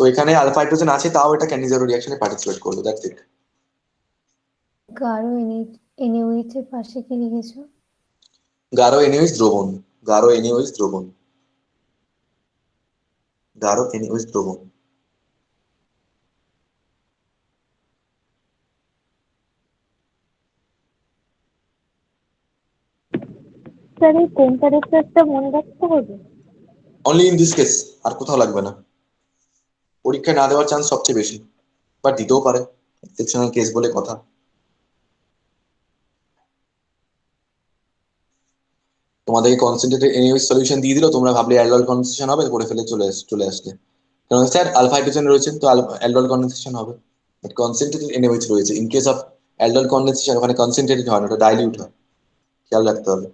Speaker 1: তো এখানে আলফা হাইড্রোজেন আছে, তাও এটা ক্যান্নিজারো রিঅ্যাকশনে পার্টিসিপেট করবে, দ্যাটস ইট।
Speaker 5: গাঢ় NaOH এর পাশে কি লিখেছো?
Speaker 1: গাঢ় NaOH দ্রবণ, গাঢ় NaOH দ্রবণ, গাঢ় NaOH দ্রবণ।
Speaker 2: স্যার এই টেম্পারেচারটা মনে রাখতে হবে?
Speaker 1: অনলি ইন দিস কেস, আর কোথাও লাগবে না। পরীক্ষায় না দেওয়ার চান্স সবচেয়ে বেশি, বাট দিতেও পারে, এক্সেপশনাল কেস বলে কথা। তোমাদেরকে কনসেন্ট্রেটেড NaOH সলিউশন দিয়ে দিল, তোমরা ভাবলে অ্যালডল কনডেনসেশন হবে, পড়ে ফেলে চলে আসলে, কারণ স্যার আলফা হাইড্রোজেন রয়েছে তো অ্যালডল কনডেনসেশন হবে, বাট কনসেন্ট্রেটেড NaOH রয়েছে। In case of aldol condensation ওখানে কনসেন্ট্রেটেড হয় না, ওটা ডাইলিউট হয়, খেয়াল রাখতে হবে।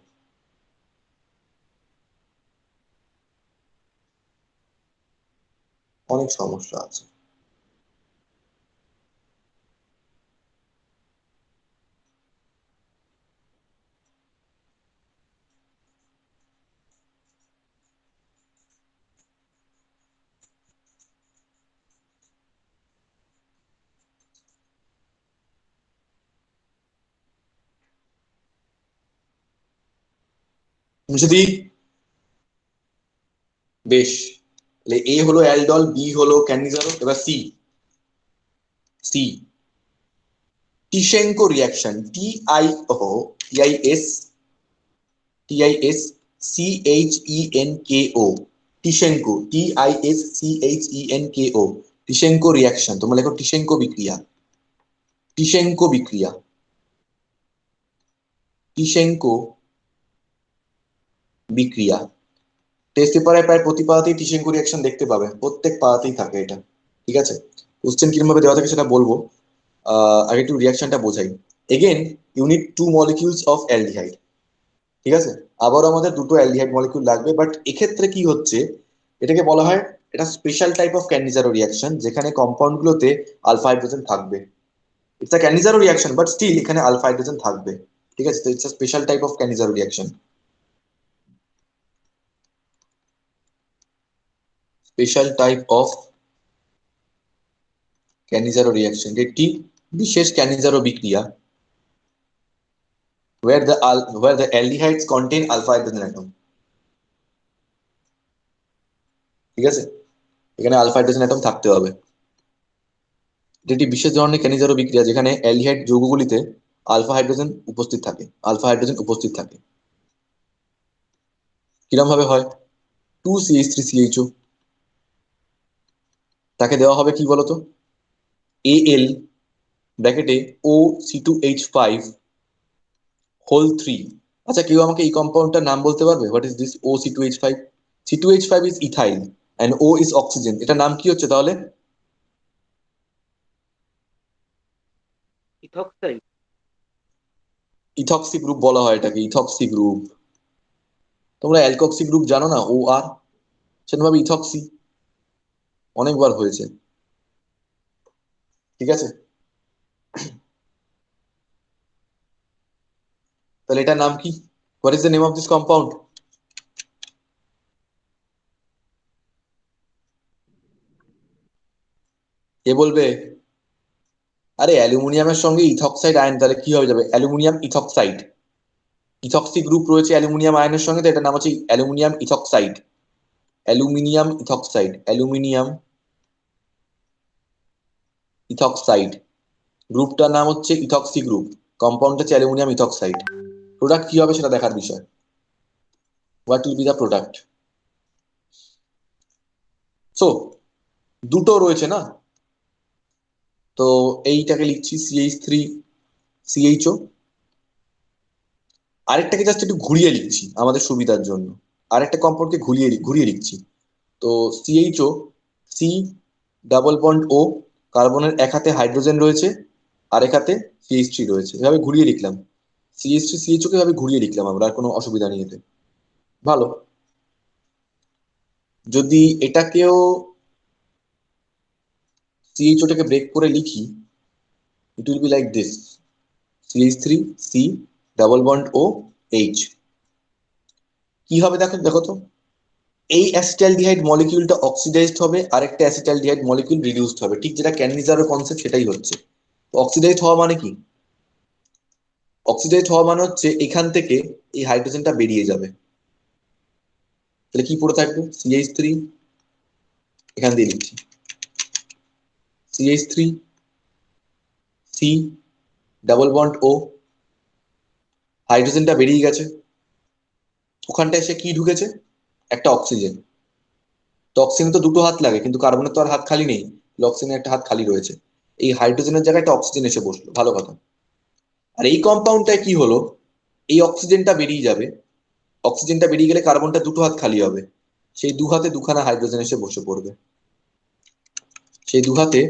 Speaker 1: অনেক সমস্যা আছে। যদি বেশ, তাহলে এ হলো অ্যালডল, বি হলো ক্যানিজারো, এবার C. C Tishchenko reaction, TISCHENKO, Tishchenko, TISCHENKO, Tishchenko reaction. তোমরা লেখো টিশেঙ্কো বিক্রিয়া, টিশেঙ্কো বিক্রিয়া, টিশেঙ্কো বিক্রিয়া। টেস্ট পেপারে প্রায় প্রতি পাতাতেই টিশেঙ্কো রিয়াকশন দেখতে পাবে, প্রত্যেক পাতাতেই থাকে এটা। ঠিক আছে, কোশ্চেন কিরকম ভাবে দেওয়া থাকে সেটা বলবো, আগে একটু রিয়াকশনটা বোঝাই। Again unit 2 molecules of aldehyde. ঠিক আছে, আবারও আমাদের দুটো অ্যালডিহাইড মলিকিউল লাগবে, বাট এক্ষেত্রে কি হচ্ছে, এটাকে বলা হয় এটা special type of Cannizzaro reaction, যেখানে কম্পাউন্ড গুলোতে আলফা হাইড্রোজেন থাকবে। It's a Cannizzaro reaction, but still এখানে আলফা হাইড্রোজেন থাকবে। ঠিক আছে, তো it's a special type of Cannizzaro reaction. Special type of Cannizzaro reaction, একটি বিশেষ ক্যানিজারো বিক্রিয়া where the aldehydes contain alpha hydrogen atom। ঠিক আছে, এখানে আলফা হাইড্রোজেন অ্যাটম থাকতে হবে। এটি একটি বিশেষ ধরনের ক্যানিজারো বিক্রিয়া যেখানে অ্যালডিহাইড যৌগগুলিতে আলফা হাইড্রোজেন উপস্থিত থাকে, আলফা হাইড্রোজেন উপস্থিত থাকে। কিরম ভাবে হয়, 2CH3CHO, তাকে দেওয়া হবে কি বলতো, Al ব্র্যাকেটে OC2H5 হোল 3। আচ্ছা, কেউ আমাকে এই কম্পাউন্ডটার নাম বলতে পারবে? What is this OC2H5? C2H5 is ethyl and O is oxygen, এটার নাম কি হচ্ছে তাহলে?
Speaker 4: ইথক্সাইড।
Speaker 1: ইথক্সি গ্রুপ বলা হয় এটাকে, ইথক্সি গ্রুপ। তোমরা অ্যালকক্সি গ্রুপ জানো না, OR, সেরকম ভাবে ইথক্সি অনেকবার হয়েছে। ঠিক আছে, তাহলে এটার নাম কি? What is the name of this compound? কে বলবে? আরে অ্যালুমিনিয়ামের সঙ্গে ইথক্সাইড আয়ন, তাহলে কি হয়ে যাবে? Aluminium ethoxide. ইথক্সি গ্রুপ রয়েছে অ্যালুমিনিয়াম আয়নের সঙ্গে, তো এটার নাম হচ্ছে aluminium ethoxide. Aluminium ethoxide, aluminium ethoxide, গ্রুপটার নাম হচ্ছে ইথক্সি গ্রুপ, কম্পাউন্ড হচ্ছে অ্যালুমিনিয়াম ইথক্সাইড। প্রোডাক্ট কি হবে সেটা দেখার বিষয়, what will be the product. So দুটো রয়েছে না, তো এইটাকে লিখছি CH3CHO, আরেকটাকে জাস্ট একটু ঘুরিয়ে লিখছি আমাদের সুবিধার জন্য, আরেকটা কম্পাউন্ডকে ঘুরিয়ে লিখছি। তো CHO, সি ডাবল বন্ড ও, কার্বনের এক হাতে হাইড্রোজেন রয়েছে আর এক হাতে CH3 রয়েছে, এভাবে ঘুরিয়ে লিখলাম। CH3CHO কে এভাবে ঘুরিয়ে লিখলাম আমরা, আর কোনো অসুবিধা নেই এতে। ভালো, যদি এটাকেও CHO টাকে ব্রেক করে লিখি, it will be like this, CH3C double bond O H। কি হবে দেখো, দেখো তো, এই অ্যাসিটালডিহাইড মলিকিউলটা অক্সিডাইজড হবে, আরেকটা অ্যাসিটালডিহাইড মলিকিউল রিডিউসড হবে, ঠিক যেটা ক্যানিজারের কনসেপ্ট সেটাই হচ্ছে। অক্সিডাইজড হওয়া মানে কি? অক্সিডাইজড হওয়া মানে হচ্ছে এখান থেকে এই হাইড্রোজেনটা বেরিয়ে যাবে, তাহলে কি পড়ে থাকবে? CH3, এখান দিয়ে লিখছি CH3C ডাবল বন্ড ও, হাইড্রোজেনটা বেরিয়ে গেছে, ওখানটায় এসে কি ঢুকেছে? একটা অক্সিজেন। তো অক্সিজেন তো দুটো হাত লাগে, কিন্তু কার্বনের তো আর হাত খালি নেই, অক্সিজেনের একটা হাত খালি রয়েছে, এই হাইড্রোজেনের জায়গায় একটা অক্সিজেন এসে বসলো, ভালো কথা। আর এই কম্পাউন্ডটায় কি হলো, এই অক্সিজেনটা বেরিয়ে যাবে, অক্সিজেনটা বেরিয়ে গেলে কার্বনটা দুটো হাত খালি হবে, সেই দু হাতে দুখানা হাইড্রোজেন এসে বসে পড়বে, সেই দু হাতে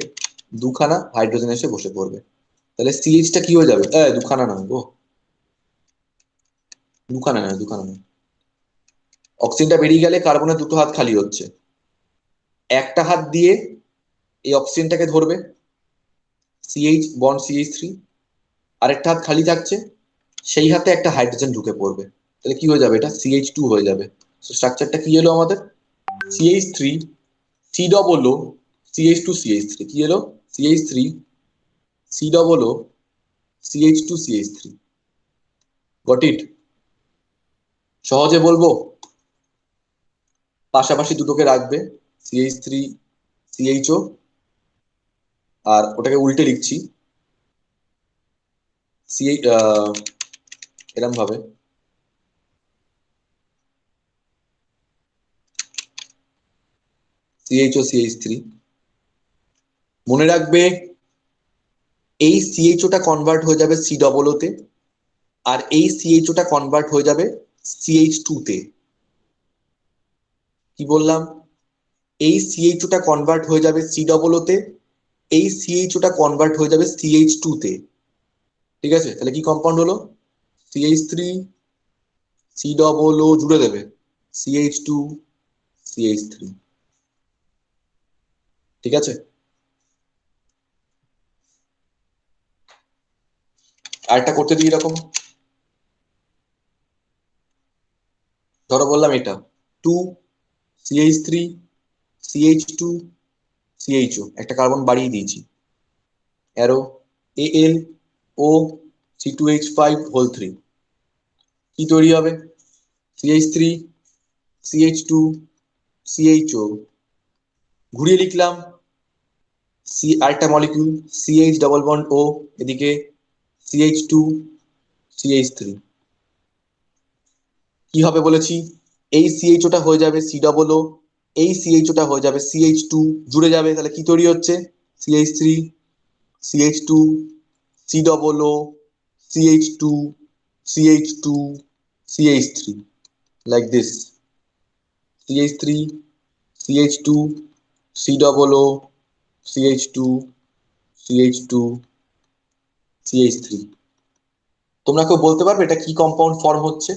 Speaker 1: দুখানা হাইড্রোজেন এসে বসে পড়বে। তাহলে সিএইচটা কি হয়ে যাবে? দুখানা নয় গো, দুখানা নয়, অক্সিজেনটা বেরিয়ে গেলে কার্বনের দুটো হাত খালি হচ্ছে, একটা হাত দিয়ে এই অক্সিজেনটাকে ধরবে CH বন্ড CH3, আরেকটা হাত খালি থাকছে, সেই হাতে একটা হাইড্রোজেন ঢুকে পড়বে, তাহলে কি হয়ে যাবে? এটা CH2 হয়ে যাবে। স্ট্রাকচারটা কি এলো আমাদের? CH3 C double O CH2 CH3, কি এলো? CH3 C double O CH2 CH3, got it? সহজে বলবো, পাশাপাশি দুটোকে রাখবে, CH3 CHO, আর ওটাকে উল্টে লিখছি CH এরম ভাবে CHO CH3। মনে রাখবে এই CHOটা কনভার্ট হয়ে যাবে COO তে, আর এই CHOটা কনভার্ট হয়ে যাবে CH2 তে। কি বললাম? এই CHOটা কনভার্ট হয়ে যাবে COO তে, এই CHOটা কনভার্ট হয়ে যাবে CH2 তে। ঠিক আছে, তাহলে কি কম্পাউন্ড হলো? CH3 COO জুড়ে দেবে CH2 CH3। ঠিক আছে, আরেকটা করতে দিই এরকম। ধরো বললাম এটা 2 CH3 CH2 CHO, একটা কার্বন বাড়িয়ে দিয়েছি, অ্যারো AlO C2H5 হোল 3। কি তৈরি হবে? CH3 CH2 CHO, ঘুরিয়ে লিখলাম আরেকটা molecule CH double bond O, এদিকে CH2 CH3। কি হবে বলেছি? এই CHOটা হয়ে যাবে COO, এই CHOটা হয়ে যাবে CH2, জুড়ে যাবে, তাহলে কি তৈরি হচ্ছে? CH3 CH2 COO CH2 CH2 CH3, like this, CH3 CH2 COO CH2 CH2 CH3। তোমরা কেউ বলতে পারবে এটা কি কম্পাউন্ড ফর্ম হচ্ছে?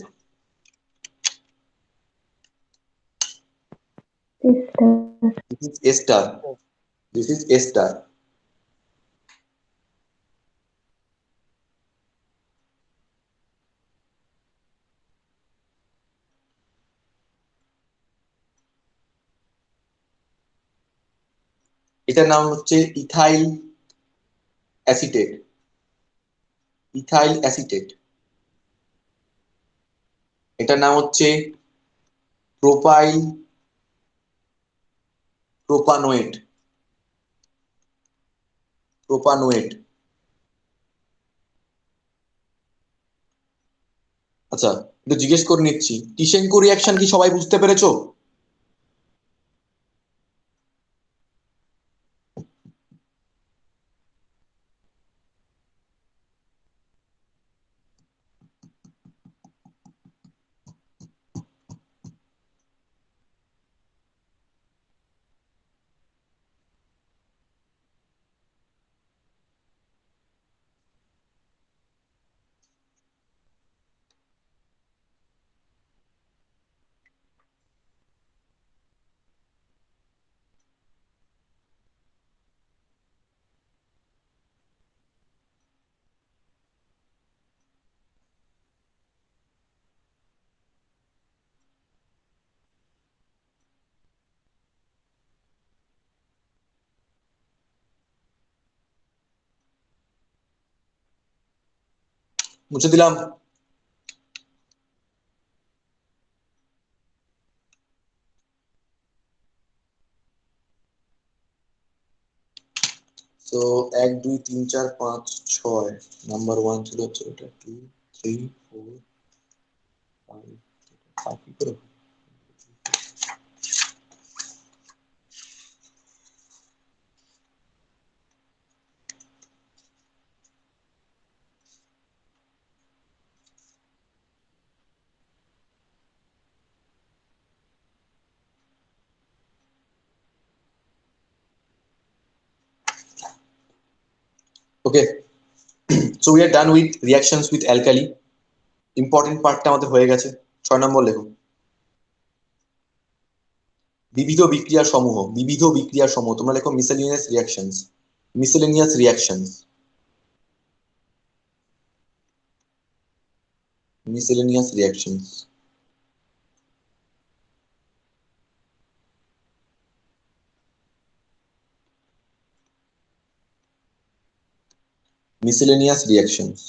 Speaker 1: This is A star. This is A star. এটার নাম হচ্ছে ইথাইল অ্যাসিটেট। Ethyl acetate. এটার নাম হচ্ছে প্রোপাইল প্রোপানোয়েট। প্রোপানোয়েট। আচ্ছা, একটু জিজ্ঞেস করে নিচ্ছি, টিশেনকো রিঅ্যাকশন কি সবাই বুঝতে পেরেছো? মুছে দিলাম। তো 1 2 3 4 5 6, নাম্বার 1 ছিল হচ্ছে এটা, 2 3 4 5 কি করে? Okay, so we are done with reactions with alkali. Important পার্টটা আমাদের হয়ে গেছে। 6 নম্বর লেখো, বিবিধ বিক্রিয়া সমূহ। বিবিধ বিক্রিয়া সমূহ, তোমরা লেখো miscellaneous reactions. Miscellaneous reactions. Miscellaneous reactions. miscellaneous reactions।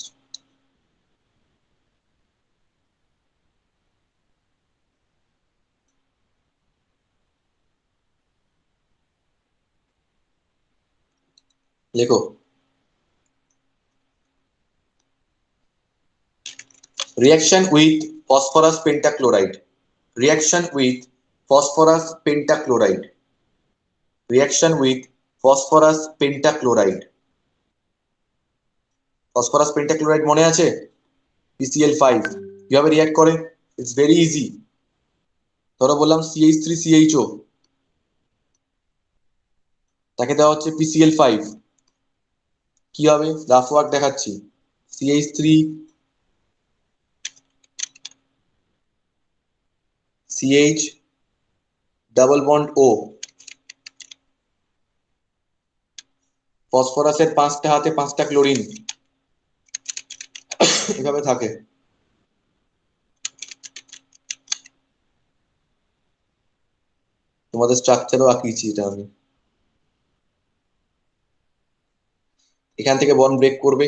Speaker 1: লেখো reaction with phosphorus pentachloride, reaction with phosphorus pentachloride, reaction with phosphorus pentachloride, phosphorus pentachloride মনে আছে? PCl5 কিভাবে রিঅ্যাক্ট করে? It's very easy. ধরো বললাম CH3CHO, তাকে দেওয়া হচ্ছে PCl5, কি হবে? রাফ ওয়ার্ক দেখাচ্ছি। CH3 CH double bond O, ফসফরাসের 5টা হাতে 5টা ক্লোরিন, এভাবে থাকে। তোমাদের স্ট্রাকচারও আঁকিয়েছি এটা আমি। এখান থেকে বন্ড ব্রেক করবে,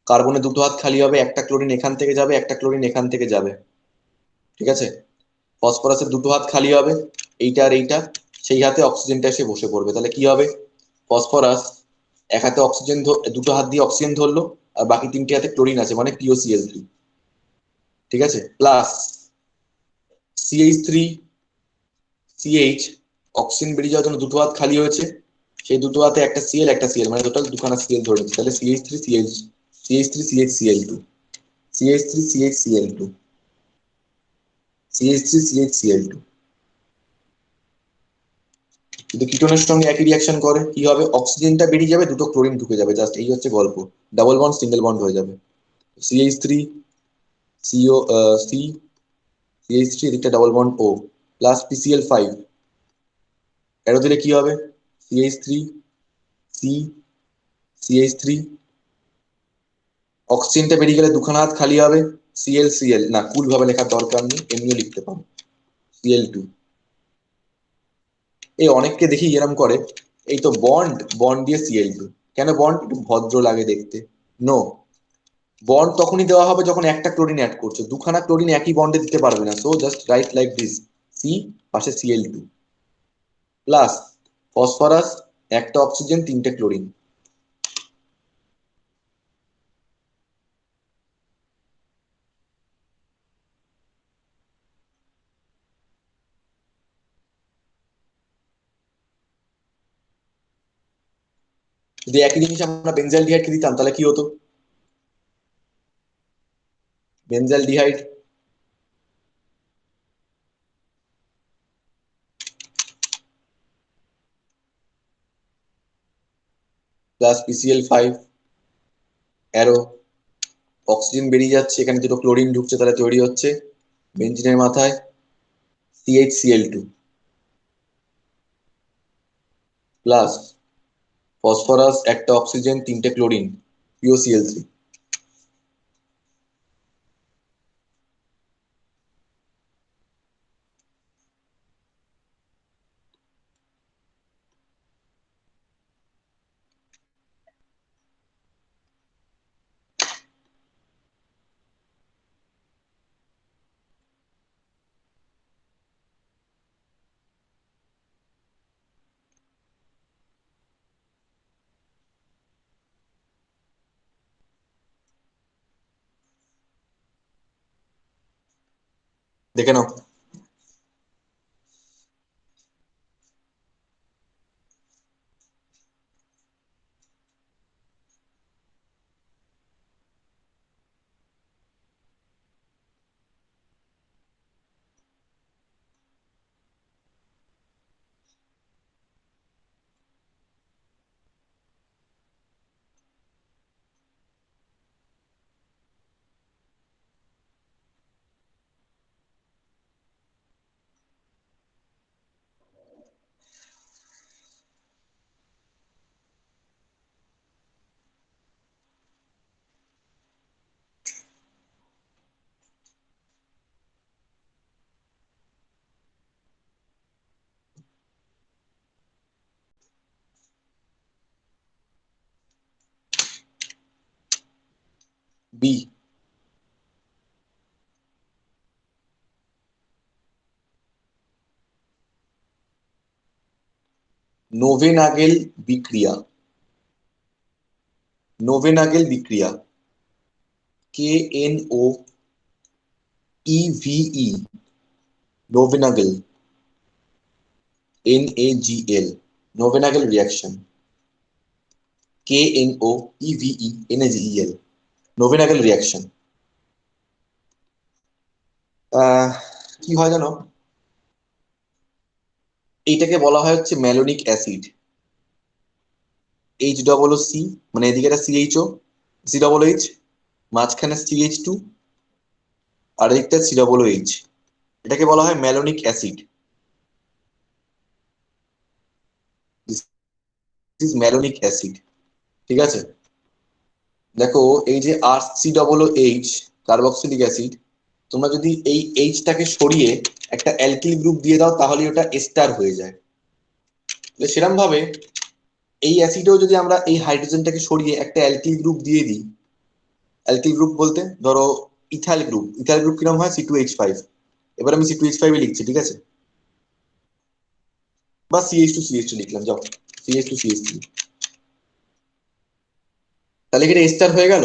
Speaker 1: কার্বনে দুটো হাত খালি হবে, একটা ক্লোরিন এখান থেকে যাবে, একটা ক্লোরিন এখান থেকে যাবে, ঠিক আছে? ফসফরাসের দুটো হাত খালি হবে, এইটা আর এইটা, সেই হাতে অক্সিজেনটা এসে বসে পড়বে। তাহলে কি হবে? ফসফরাস এক হাতে অক্সিজেন, দুটো হাত দিয়ে অক্সিজেন ধরলো, আর বাকি 3টে হাতে ক্লোরিন আছে, মানে POCl3, ঠিক আছে? প্লাস CH3 CH, অক্সিজেন বেরিয়ে যাওয়ার জন্য দুটো হাত খালি হয়েছে, সেই দুটো হাতে একটা Cl, মানে টোটাল দুখানা Cl ধরে নিচ্ছি। তাহলে CH3CH, CH3CHCl2, CH3CHCl2, CH3CHCl2। কিন্তু কিটোনের সঙ্গে একই রিয়াকশন করে, কি হবে? অক্সিজেনটা বেরিয়ে যাবে, দুটো ক্লোরিন ঢুকে যাবে, জাস্ট এই হচ্ছে গল্প। ডাবল বন্ড সিঙ্গেল বন্ড হয়ে যাবে। CH3 CO C CH3, এদিকটা double bond O, plus PCl5, arrow দিলে কি হবে? CH3 C CH3, অক্সিজেনটা বেরিয়ে গেলে দুখানা হাত খালি হবে, ClCl, না কুল ভাবে লেখার দরকার নেই, এমনিও লিখতে পারো, Cl2। এই অনেককে দেখি এরম করে, এই তো বন্ড, বন্ড দিয়ে Cl2, কেন বন্ড? একটু ভদ্র লাগে দেখতে। নো, বন্ড তখনই দেওয়া হবে যখন একটা ক্লোরিন অ্যাড করছো, দুখানা ক্লোরিন একই বন্ডে দিতে পারবে না। So just write like this, C পাশে Cl2, প্লাস ফসফরাস, একটা অক্সিজেন 3টে ক্লোরিন। যদি একই জিনিস আমরা বেনজালডিহাইডকে দিতাম তাহলে কি হতো? Benzaldehyde plus PCl5, arrow, oxygen বেরিয়ে যাচ্ছে, এখানে দুটো ক্লোরিন ঢুকছে, তাহলে তৈরি হচ্ছে বেঞ্জিনের মাথায় CHCl2, প্লাস ফসফরাস, একটা অক্সিজেন 3টে ক্লোরিন, POCl3। দেখে নাও। বি, নোভেনাগেল বিক্রিয়া, নোভেনাগেল বিক্রিয়া, KNOEVE, Knoevenagel, NAGL, Knoevenagel reaction, KNOEVE, NAGEL, Knoevenagel reaction. কি হয় জানো, এইটাকে বলা হয় হচ্ছে ম্যালোনিক অ্যাসিড। H+C, মানে এদিকে একটা CHO, COOH, মাঝখানে CH2, আর এদিকটা COOH, এটাকে বলা হয় ম্যালোনিক অ্যাসিড। ম্যালোনিক অ্যাসিড, ঠিক আছে। দেখো এই যে RCOOH, কার্বক্সিলিক অ্যাসিড, তোমরা যদি এই এইচটাকে সরিয়ে একটা অ্যালকিল গ্রুপ দিয়ে দাও তাহলে ওটা এস্টার হয়ে যায়। সেরকম ভাবে এই অ্যাসিডেও যদি আমরা এই হাইড্রোজেনটাকে সরিয়ে একটা অ্যালকিল গ্রুপ দিয়ে দিই, অ্যালকিল গ্রুপ বলতে ধরো ইথাইল গ্রুপ, ইথাইল গ্রুপ কিরকম হয়, C2H5। এবার আমি C2H5 লিখছি, ঠিক আছে, বা CH2CH2 লিখলাম, যাও CH2CH3, তাহলে কি এটা এস্টার হয়ে গেল?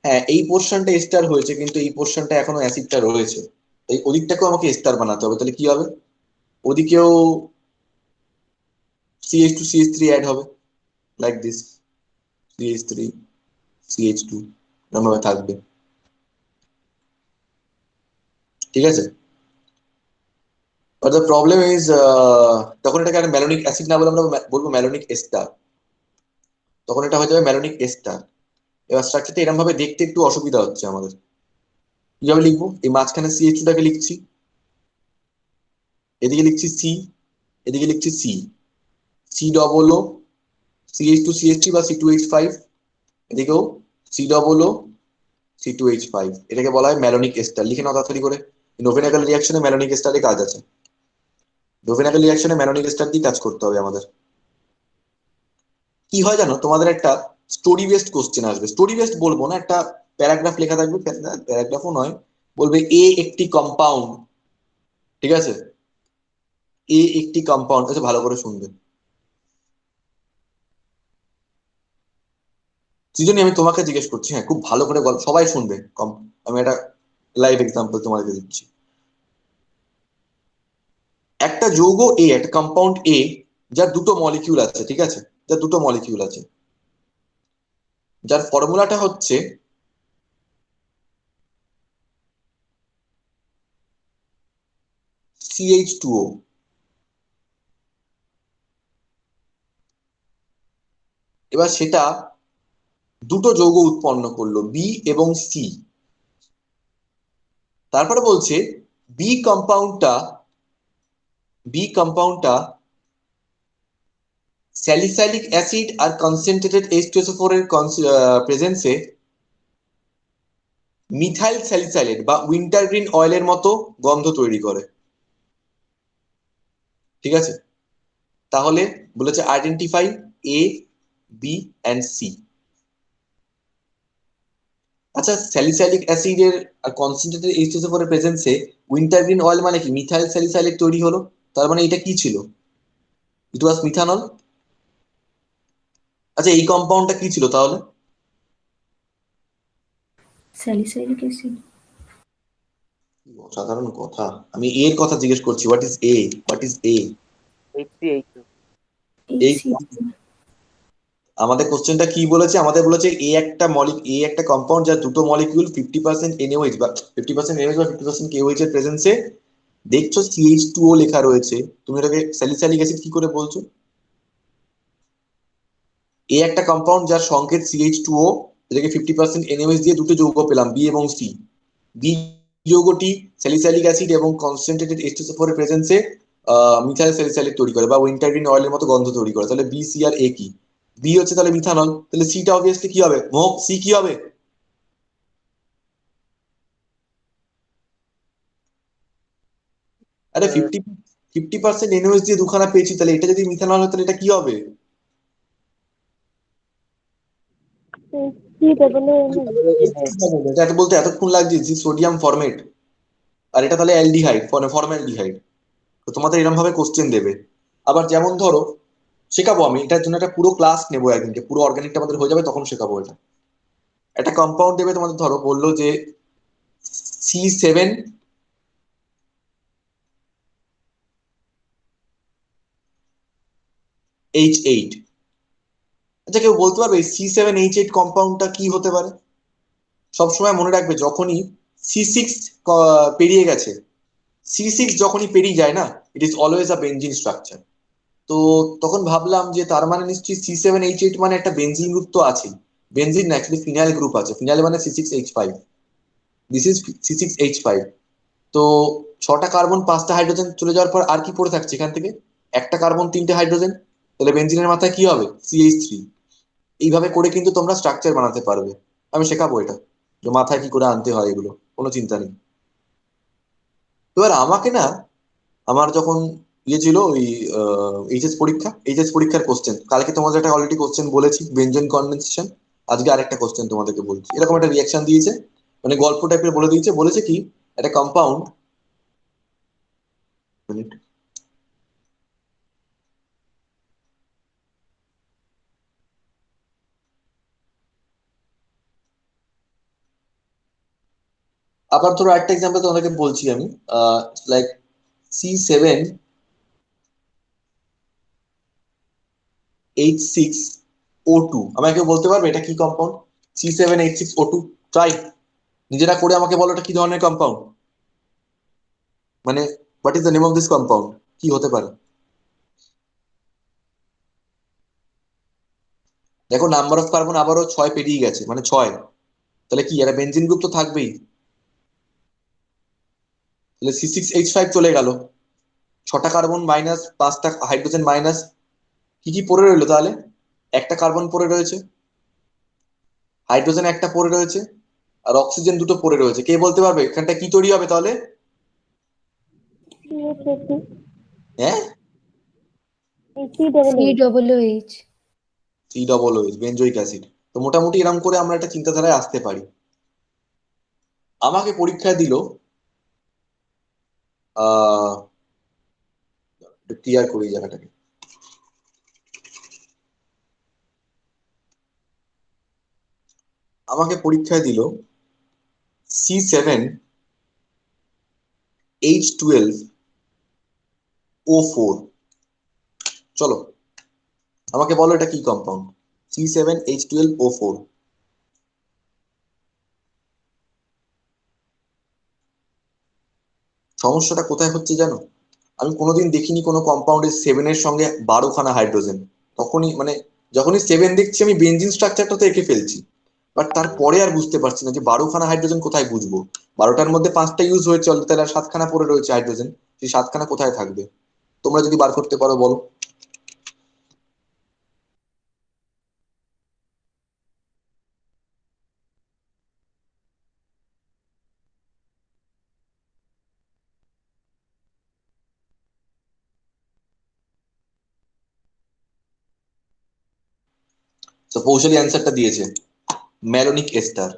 Speaker 1: হ্যাঁ, এই পোর্শনটা এস্টার হয়েছে, কিন্তু এই পোর্শনটা এখনো অ্যাসিডটা রয়েছে, এই ওদিকটাকেও আমাকে এস্টার বানাতে হবে। তাহলে কি হবে, ওদিকেও CH2CH3 অ্যাড হবে, লাইক দিস, CH3 CH2 এরকম ভাবে থাকবে, ঠিক আছে। বাট দ্য প্রবলেম ইজ, তখন এটাকে আর ম্যালোনিক অ্যাসিড না বলে আমরা বলবো ম্যালোনিক এস্টার, তখন এটা হয়ে যাবে ম্যালোনিক এস্টার। এবার স্ট্রাকচারটা এরকম ভাবে দেখতে একটু অসুবিধা হচ্ছে আমাদের, কিভাবে লিখবো, এই মাঝখানে CH2টাকে লিখছি, এদিকে লিখছি C, এদিকে লিখছি C, CH2CH3 বা C2H5, এদিকেও C, C2H5, এটাকে বলা হয় ম্যালোনিক এস্টার। লিখে নাও তাড়াতাড়ি করে, নোভেনাগেল রিয়াকশনে ম্যালোনিক এস্টারে কাজ আছে, নোভেনাগেল রিয়াকশনে ম্যালোনিক এস্টার দিয়ে কাজ করতে হবে আমাদের। কি হয় জানো, তোমাদের একটা স্টোরি বেসড কোশ্চেন আসবে, স্টোরি বেসড বলবো না, একটা প্যারাগ্রাফ লেখা থাকবে, প্যারাগ্রাফও নয়, বলবে এ একটি কম্পাউন্ড, ঠিক আছে, এ একটি কম্পাউন্ড, আচ্ছা ভালো করে শুনবে সৃজনী, আমি তোমাকে জিজ্ঞেস করছি, হ্যাঁ খুব ভালো করে গল্প সবাই শুনবে, কম, আমি একটা লাইভ এক্সাম্পল তোমাদেরকে দিচ্ছি। একটা যৌগ এ, একটা কম্পাউন্ড এ, যার দুটো মলিকিউল আছে, ঠিক আছে, যার দুটো মলিকিউল আছে, যার ফর্মুলাটা হচ্ছে CH2O। এবার সেটা দুটো যৌগ উৎপন্ন করলো, বি এবং সি। তারপরে বলছে বি কম্পাউন্ডটা, বি কম্পাউন্ডটা স্যালিসাইলিক অ্যাসিড আর কনসেন্ট্রেটেড H2SO4 এর প্রেজেন্সে মিথাইল স্যালিসাইলেট বা উইন্টারগ্রিন অয়েলের মতো গন্ধ তৈরি করে, ঠিক আছে। তাহলে বলেছে identify A, B and C। আচ্ছা, স্যালিসাইলিক অ্যাসিডের আর কনসেন্ট্রেটেড H2SO4 এর প্রেজেন্সে উইন্টারগ্রিন অয়েল মানে কি, মিথাইল স্যালিসাইলেট তৈরি হলো, তার মানে এটা কি ছিল, ইট ওয়াজ মিথানল। আচ্ছা, এই কম্পাউন্ডটা কি ছিল তাহলে?
Speaker 3: Salicylic acid.
Speaker 1: অসাধারণ কথা, আমি এর কথা জিজ্ঞেস করছি, what is a, what is a?
Speaker 4: H3H2।
Speaker 1: এই আমাদের কোশ্চেনটা কি বলেছে, আমাদের বলেছে এ একটা কম্পাউন্ড যার দুটো মলিকিউল 50% NaOH বা 50% NaOH বা 50% KOH এর প্রেজেন্সে, দেখছো CH2O লেখা রয়েছে, তুমি এটাকে স্যালিসাইলিক অ্যাসিড কি করে বলছো? এ একটা কম্পাউন্ড যার সংকেত CH2O, এটাকে 50% NaOH দিয়ে দুটো যৌগ পেলাম, বি এবং সি। বি যৌগটি স্যালিসাইলিক অ্যাসিড এবং কনসেন্ট্রেটেড H2SO4 এর প্রেজেন্সে মিথাইল স্যালিসাইলেট তৈরি করে বা উইন্টারগ্রিন অয়েলের মতো গন্ধ তৈরি করে। তাহলে বি, সি আর এ কি? বি হচ্ছে তাহলে মিথানল, তাহলে সিটা অবভিয়াসলি কি হবে, মোহক, সি কি হবে? আরে 50% NaOH দিয়ে দুখানা পেয়েছি, তাহলে এটা যদি মিথানল হয় তাহলে এটা কি হবে?
Speaker 2: কি দেবলে
Speaker 1: এটা এত বলতে এতক্ষণ লাগছে, জি সোডিয়াম ফরমেট, আর এটা তাহলে অ্যালডিহাইড, ফর্মালডিহাইড। তো তোমাদের এরকম ভাবে কোশ্চেন দেবে। আবার যেমন ধরো শেখাবো আমি, এটার জন্য একটা পুরো ক্লাস নেবো একদিনকে, পুরো অর্গানিকটা আমাদের হয়ে যাবে তখন শেখাবো এটা। একটা কম্পাউন্ড দেবে তোমাদের, ধরো বললো যে C7H8। আচ্ছা কেউ বলতে পারবে C7H8 কম্পাউন্ডটা কি হতে পারে? সবসময় মনে রাখবে যখনই C6 পেরিয়ে গেছে, C6 যখনই পেরিয়ে যায় না, it is always a benzene structure. তো তখন ভাবলাম যে তার মানে নিশ্চয়ই C7H8 মানে একটা বেনজিন গ্রুপ তো আছে। বেনজিন না, অ্যাকচুয়ালি ফিনাইল গ্রুপ আছে, ফিনাইল মানে C6H5, দিস ইজ C6H5। তো 6টা কার্বন 5টা হাইড্রোজেন চলে যাওয়ার পর আর কি পড়ে থাকছে এখান থেকে? একটা কার্বন 3টে হাইড্রোজেন, তাহলে বেনজিনের মাথায় কি হবে? CH3। এইভাবে করে কিন্তু তোমরা স্ট্রাকচার বানাতে পারবে, আমি শেখাবো এটা, যে মাথায় কি করে আনতে হয়, এগুলো কোনো চিন্তা নেই। এবার আমাকে না, আমার যখন ইয়ে ছিল ওই এইচএস পরীক্ষার কোশ্চেন, কালকে তোমাদের একটা অলরেডি কোশ্চেন বলেছি বেঞ্জন কনডেনসেশন, আজকে আরেকটা কোশ্চেন তোমাদেরকে বলছি। এরকম একটা রিয়াকশন দিয়েছে, মানে গল্প টাইপের বলে দিয়েছে, বলেছে কি একটা কম্পাউন্ড, আবার ধরো একটা এক্সাম্পল তোমাদেরকে বলছি আমি, লাইক C7H6O2, আমাকে কেউ বলতে পারবে এটা কি কম্পাউন্ড? C7H6O2, ট্রাই নিজেরা করে আমাকে বলো এটা কি ধরনের কম্পাউন্ড, মানে what is the name of this compound, কি হতে পারে? দেখো নাম্বার অফ কার্বন আবারও 6 পেরিয়ে গেছে, মানে 6, তাহলে কি এরা বেনজিন গ্রুপ তো থাকবেই, তাহলে C6H5 চলে গেল, 6টা কার্বন মাইনাস 5টা হাইড্রোজেন মাইনাস, কি কি পড়ে রইলো তাহলে? একটা কার্বন পড়ে রয়েছে, হাইড্রোজেন একটা পড়ে রয়েছে, আর অক্সিজেন দুটো পড়ে রয়েছে। কে বলতে পারবে এখানটা কি তৈরি হবে তাহলে?
Speaker 2: CH80,
Speaker 1: হ্যাঁ,
Speaker 2: COOH।
Speaker 5: COOH।
Speaker 1: C OOH, benzoic acid. তো মোটামুটি এরকম করে আমরা একটা চিন্তাধারায় আসতে পারি। আমাকে পরীক্ষায় দিল, আহ ক্লিয়ার করি জায়গাটাকে, আমাকে পরীক্ষায় দিল C7H12O4। চলো আমাকে বলো এটা কি কম্পাউন্ড? C7H12O4। সমস্যাটা কোথায় হচ্ছে জানো? আমি কোনোদিন দেখিনি কোনো কম্পাউন্ডের 7-এর সঙ্গে 12খানা হাইড্রোজেন। তখনই মানে যখনই 7 দেখছি আমি বেনজিন স্ট্রাকচারটা তো এঁকে ফেলছি, বাট তারপরে আর বুঝতে পারছি না যে 12খানা হাইড্রোজেন কোথায় বুঝবো। 12টার মধ্যে 5টা ইউজ হয়েছে অলরেডি, তাহলে আর 7খানা পড়ে রয়েছে হাইড্রোজেন, সেই 7খানা কোথায় থাকবে? তোমরা যদি বার করতে পারো বলো। তো কৌশলী অ্যান্সারটা দিয়েছে malonic ester,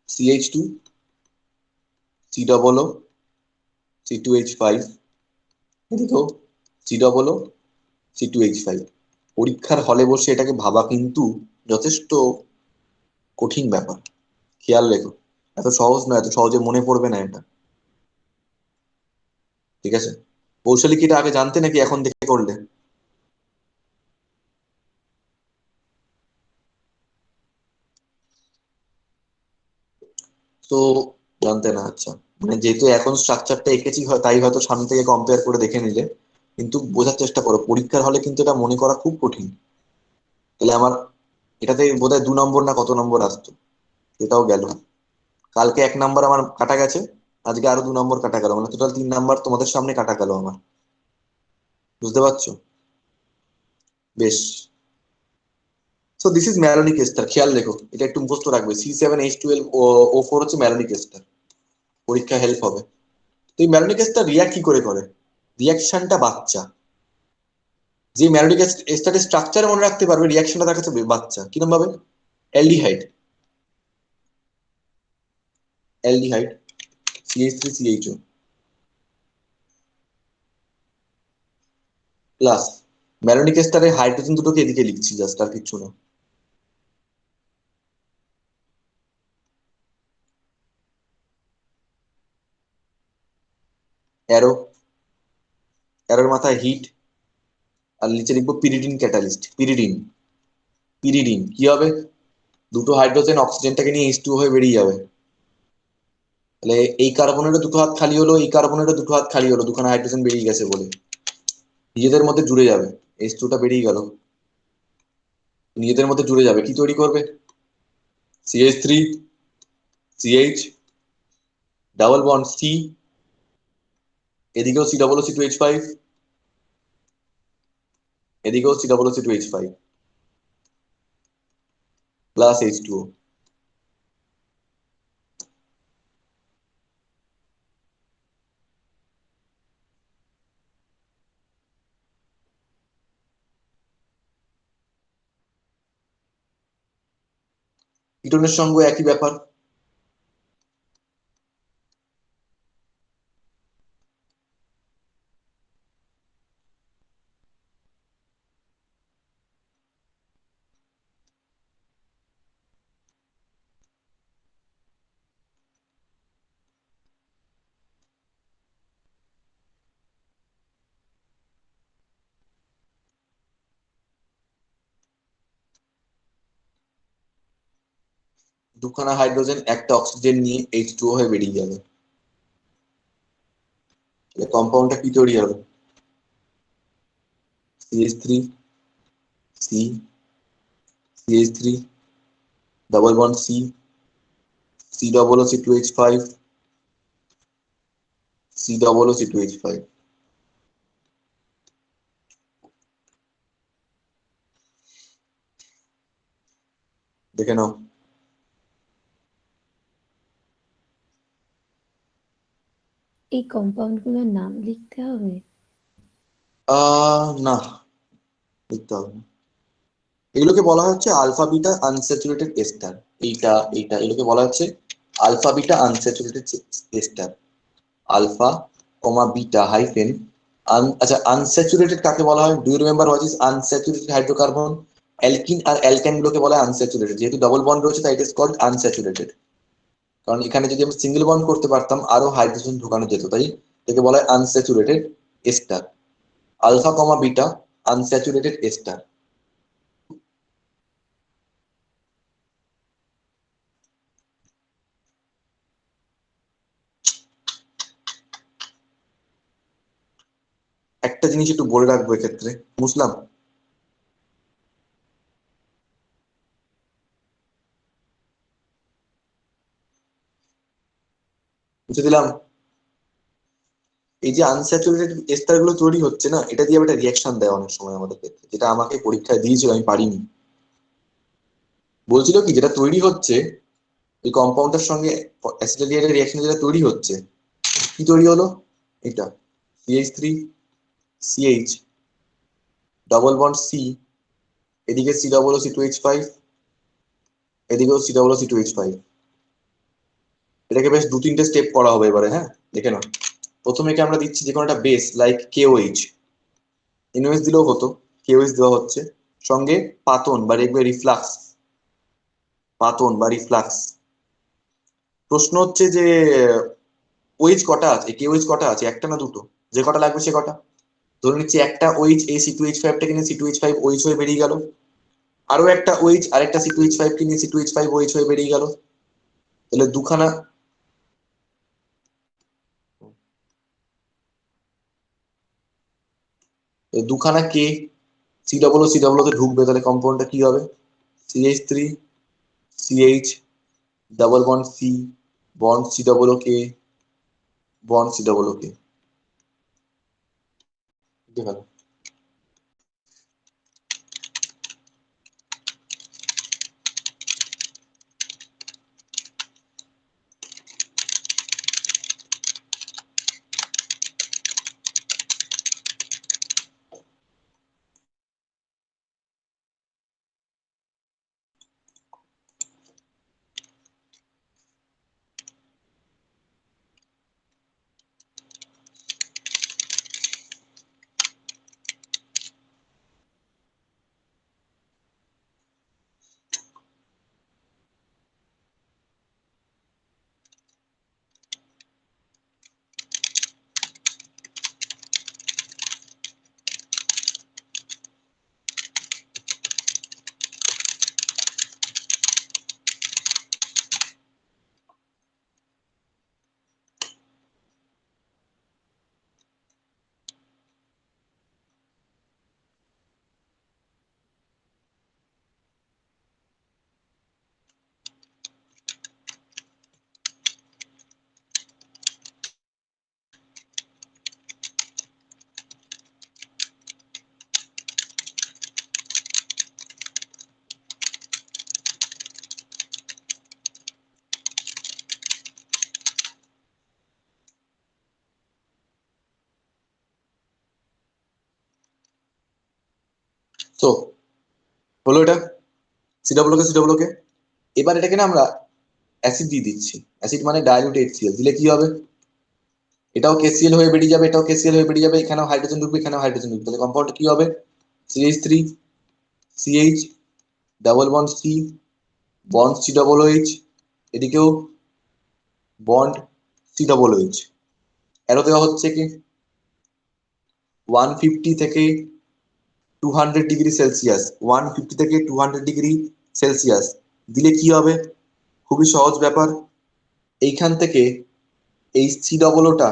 Speaker 1: CH2, C OO, C2H5, এদিকেও C OO, C2H5। পরীক্ষার হলে বসে এটাকে ভাবা কিন্তু যথেষ্ট কঠিন ব্যাপার, খেয়াল রেখো। এত সহজ নয়, এত সহজে মনে পড়বে না এটা, ঠিক আছে? কৌশলী কি এটা আগে জানতে নাকি এখন দেখে করলে? তো জানতে না, আচ্ছা। মানে যেহেতু এখন স্ট্রাকচারটা এঁকেছি হয় তাই হয়তো সামনে থেকে কম্পেয়ার করে দেখে নিলে, কিন্তু বোঝার চেষ্টা করো পরীক্ষার হলে কিন্তু এটা মনে করা খুব কঠিন। তাহলে আমার এটাতে বোধহয় 2 নম্বর না কত নম্বর আসতো, এটাও গেল। কালকে 1 নম্বর আমার কাটা গেছে, আজকে আরো 2 নম্বর কাটা গেল, মানে টোটাল 3 নম্বর তোমাদের সামনে কাটা গেল আমার। বুঝতে পারছো? বেশ। So this is malonic ester, খেয়াল রেখো, এটা একটু মুখস্থ রাখবে। C7H12O4 হচ্ছে ম্যালোনিক এস্টার, পরীক্ষা হেল্প হবে। তো এই ম্যালোনিক এস্টার রিয়াক্ট কি করে করে? রিয়াকশনটা বাচ্চা, যে ম্যালোনিক এস্টারের স্ট্রাকচার মনে রাখতে পারবে, রিয়াকশনটা তার কাছে বাচ্চা। কিরকম ভাবে? Aldehyde, aldehyde CH3CHO plus malonic এস্টারে হাইড্রোজেন দুটোকে এদিকে লিখছি, জাস্ট আর কিচ্ছু না। অ্যারো, অ্যারোর মাথায় হিট, আর নিচে লিখবো পিরিডিন ক্যাটালিস্ট। পিরিডিন, পিরিডিন কি হবে? দুটো হাইড্রোজেন অক্সিজেনটাকে নিয়ে H2 হয়ে বেরিয়ে যাবে। তাহলে এই কার্বনেরও দুটো হাত খালি হলো, এই কার্বনেরও দুটো হাত খালি হলো, দুখানা হাইড্রোজেন বেরিয়ে গেছে বলে নিজেদের মধ্যে জুড়ে যাবে। H2টা বেরিয়ে গেল, নিজেদের মধ্যে জুড়ে যাবে, কি তৈরি করবে? CH3 CH double bond C, এদিকেও C+O2H5, এদিকেও C+O2H5 প্লাস H2O। কিটোনের সঙ্গে একই ব্যাপার। দুখানা হাইড্রোজেন একটা অক্সিজেন নিয়ে H2O হয়ে বেরিয়ে যাবে। কম্পাউন্ডটা কি তৈরি হবে? CH3 C CH3 double bond C, C+O2H5, C+O2H5। দেখে নাও।
Speaker 3: এই কম্পাউন্ডগুলোর নাম লিখতে হবে?
Speaker 1: না, লিখতে হবে না। এগুলোকে বলা হচ্ছে আলফা বিটা আনস্যাচুরেটেড এস্টার। এইটা এগুলোকে বলা হচ্ছে alpha beta unsaturated ester. Alpha comma beta hyphen আচ্ছা, আনস্যাচুরেটেড কাকে বলা হয়? Do you remember what is unsaturated hydrocarbon? Alkene আর অ্যালকাইন গুলোকে বলা হয় আনস্যাচুরেটেড। যেহেতু ডবল বন্ড রয়েছে তাই ইট ইজ কল্ড আনস্যাচুরেটেড। কারণ এখানে যদি আমি সিঙ্গেল বন্ড করতে পারতাম আরো হাইড্রোজেন ঢোকানো যেত, তাই এটাকে বলা হয় unsaturated ester. Alpha comma beta unsaturated ester. একটা জিনিস একটু বলে রাখবো এক্ষেত্রে, বুঝলাম? বুঝে দিলাম। এই যে আনস্যাচুরেটেড এস্টার গুলো তৈরি হচ্ছে না, এটা দিয়ে একটা রিয়াকশন দেয় অনেক সময় আমাদের ক্ষেত্রে, যেটা আমাকে পরীক্ষায় দিয়েছিল, আমি পারিনি। বলছিল কি, যেটা তৈরি হচ্ছে এই কম্পাউন্ডের সঙ্গে অ্যাসিটালিয়েটের রিয়াকশন যেটা তৈরি হচ্ছে, কি তৈরি হলো? এটা CH3 CH double bond C, এদিকে C+O2H5, এদিকেও C+O2H5। এটাকে বেশ দু তিনটে স্টেপ করা হবে এবারে, হ্যাঁ দেখে নাও। প্রথমে কি আমরা দিচ্ছি যে কোনো একটা বেস লাইক KOH, NOH দিলেও হতো, KOH দেওয়া হচ্ছে। সঙ্গে পাতন বা দেখবে রিফ্লাক্স, পাতন বা রিফ্লাক্স। প্রশ্ন হচ্ছে যে ওইচ কটা আছে, KOH কটা আছে, একটা না দুটো? যে কটা লাগবে সে কটা। ধরে নিচ্ছি একটা OH এই C2H5টাকে নিয়ে C2H5 OH হয়ে বেরিয়ে গেল, আরো একটা OH আরেকটা C2H5 কে নিয়ে C2H5 OH হয়ে বেরিয়ে গেল। তাহলে দুখানা, দুখানা কে C+O তে ঢুকবে, তাহলে কম্পাউন্ডটা কি হবে? CH3 CH double bond C bond C+O bond C+O। বুঝতে গেল? তো হলো এটা সি ডবল কে এবার এটাকে না আমরা অ্যাসিড দিয়ে দিচ্ছি। অ্যাসিড মানে ডাইলিউট HCl দিলে কি হবে, এটাও KCl হয়ে বেরিয়ে যাবে, এটাও KCl হয়ে বেরিয়ে যাবে, এখানেও হাইড্রোজেন ঢুকবে, এখানেও হাইড্রোজেন ঢুকবে, তাহলে কম্পাউন্ডটা কি হবে, CH3 CH double bond C bond COOH, এদিকেও বন্ড COOH, অ্যারো দেওয়া হচ্ছে কি 150 থেকে 200 ডিগ্রি সেলসিয়াস, 150 থেকে 200 ডিগ্রি সেলসিয়াস দিলে কি হবে, খুবই সহজ ব্যাপার, এইখান থেকে এই C ওটা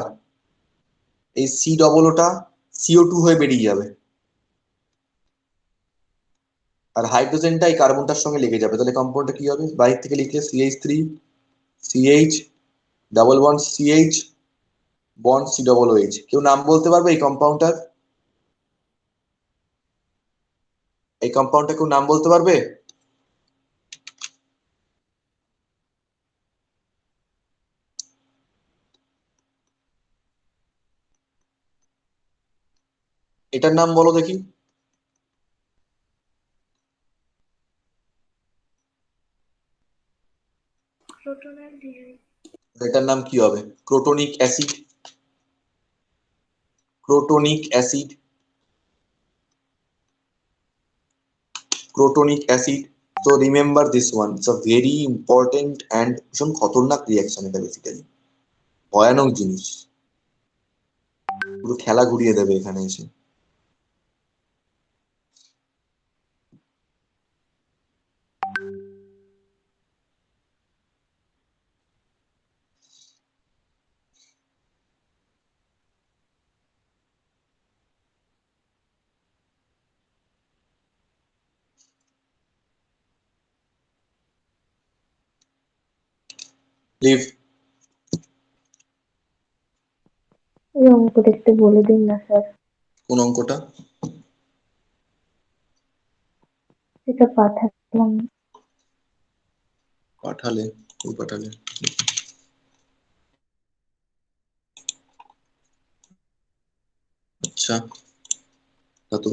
Speaker 1: CO2 হয়ে বেরিয়ে যাবে, আর হাইড্রোজেনটা এই কার্বনটার সঙ্গে লেগে যাবে, তাহলে কম্পাউন্ডটা কি হবে, বাইরে থেকে লিখলে CH3 CH double bond CH bond COOH। কেউ নাম বলতে পারবে এই কম্পাউন্ডটার, এই কম্পাউন্ডটা কেউ নাম বলতে পারবে? এটার নাম বলো দেখি। এটার নাম কি হবে, ক্রোটনিক অ্যাসিড, ক্রোটনিক অ্যাসিড, ক্রোটনিক অ্যাসিড। তো remember this one, it's a very important and ভীষণ খতরনাক রিয়াকশন এটা, বেসিক্যালি ভয়ানক জিনিস, পুরো খেলা ঘুরিয়ে দেবে এখানে এসে। লিভ।
Speaker 2: এই অঙ্কটা একটু বলে দিন না স্যার,
Speaker 1: কোন অঙ্কটা?
Speaker 2: এটা পাঠালাম।
Speaker 1: পাঠালে, কই পাঠালে? আচ্ছা, তা তো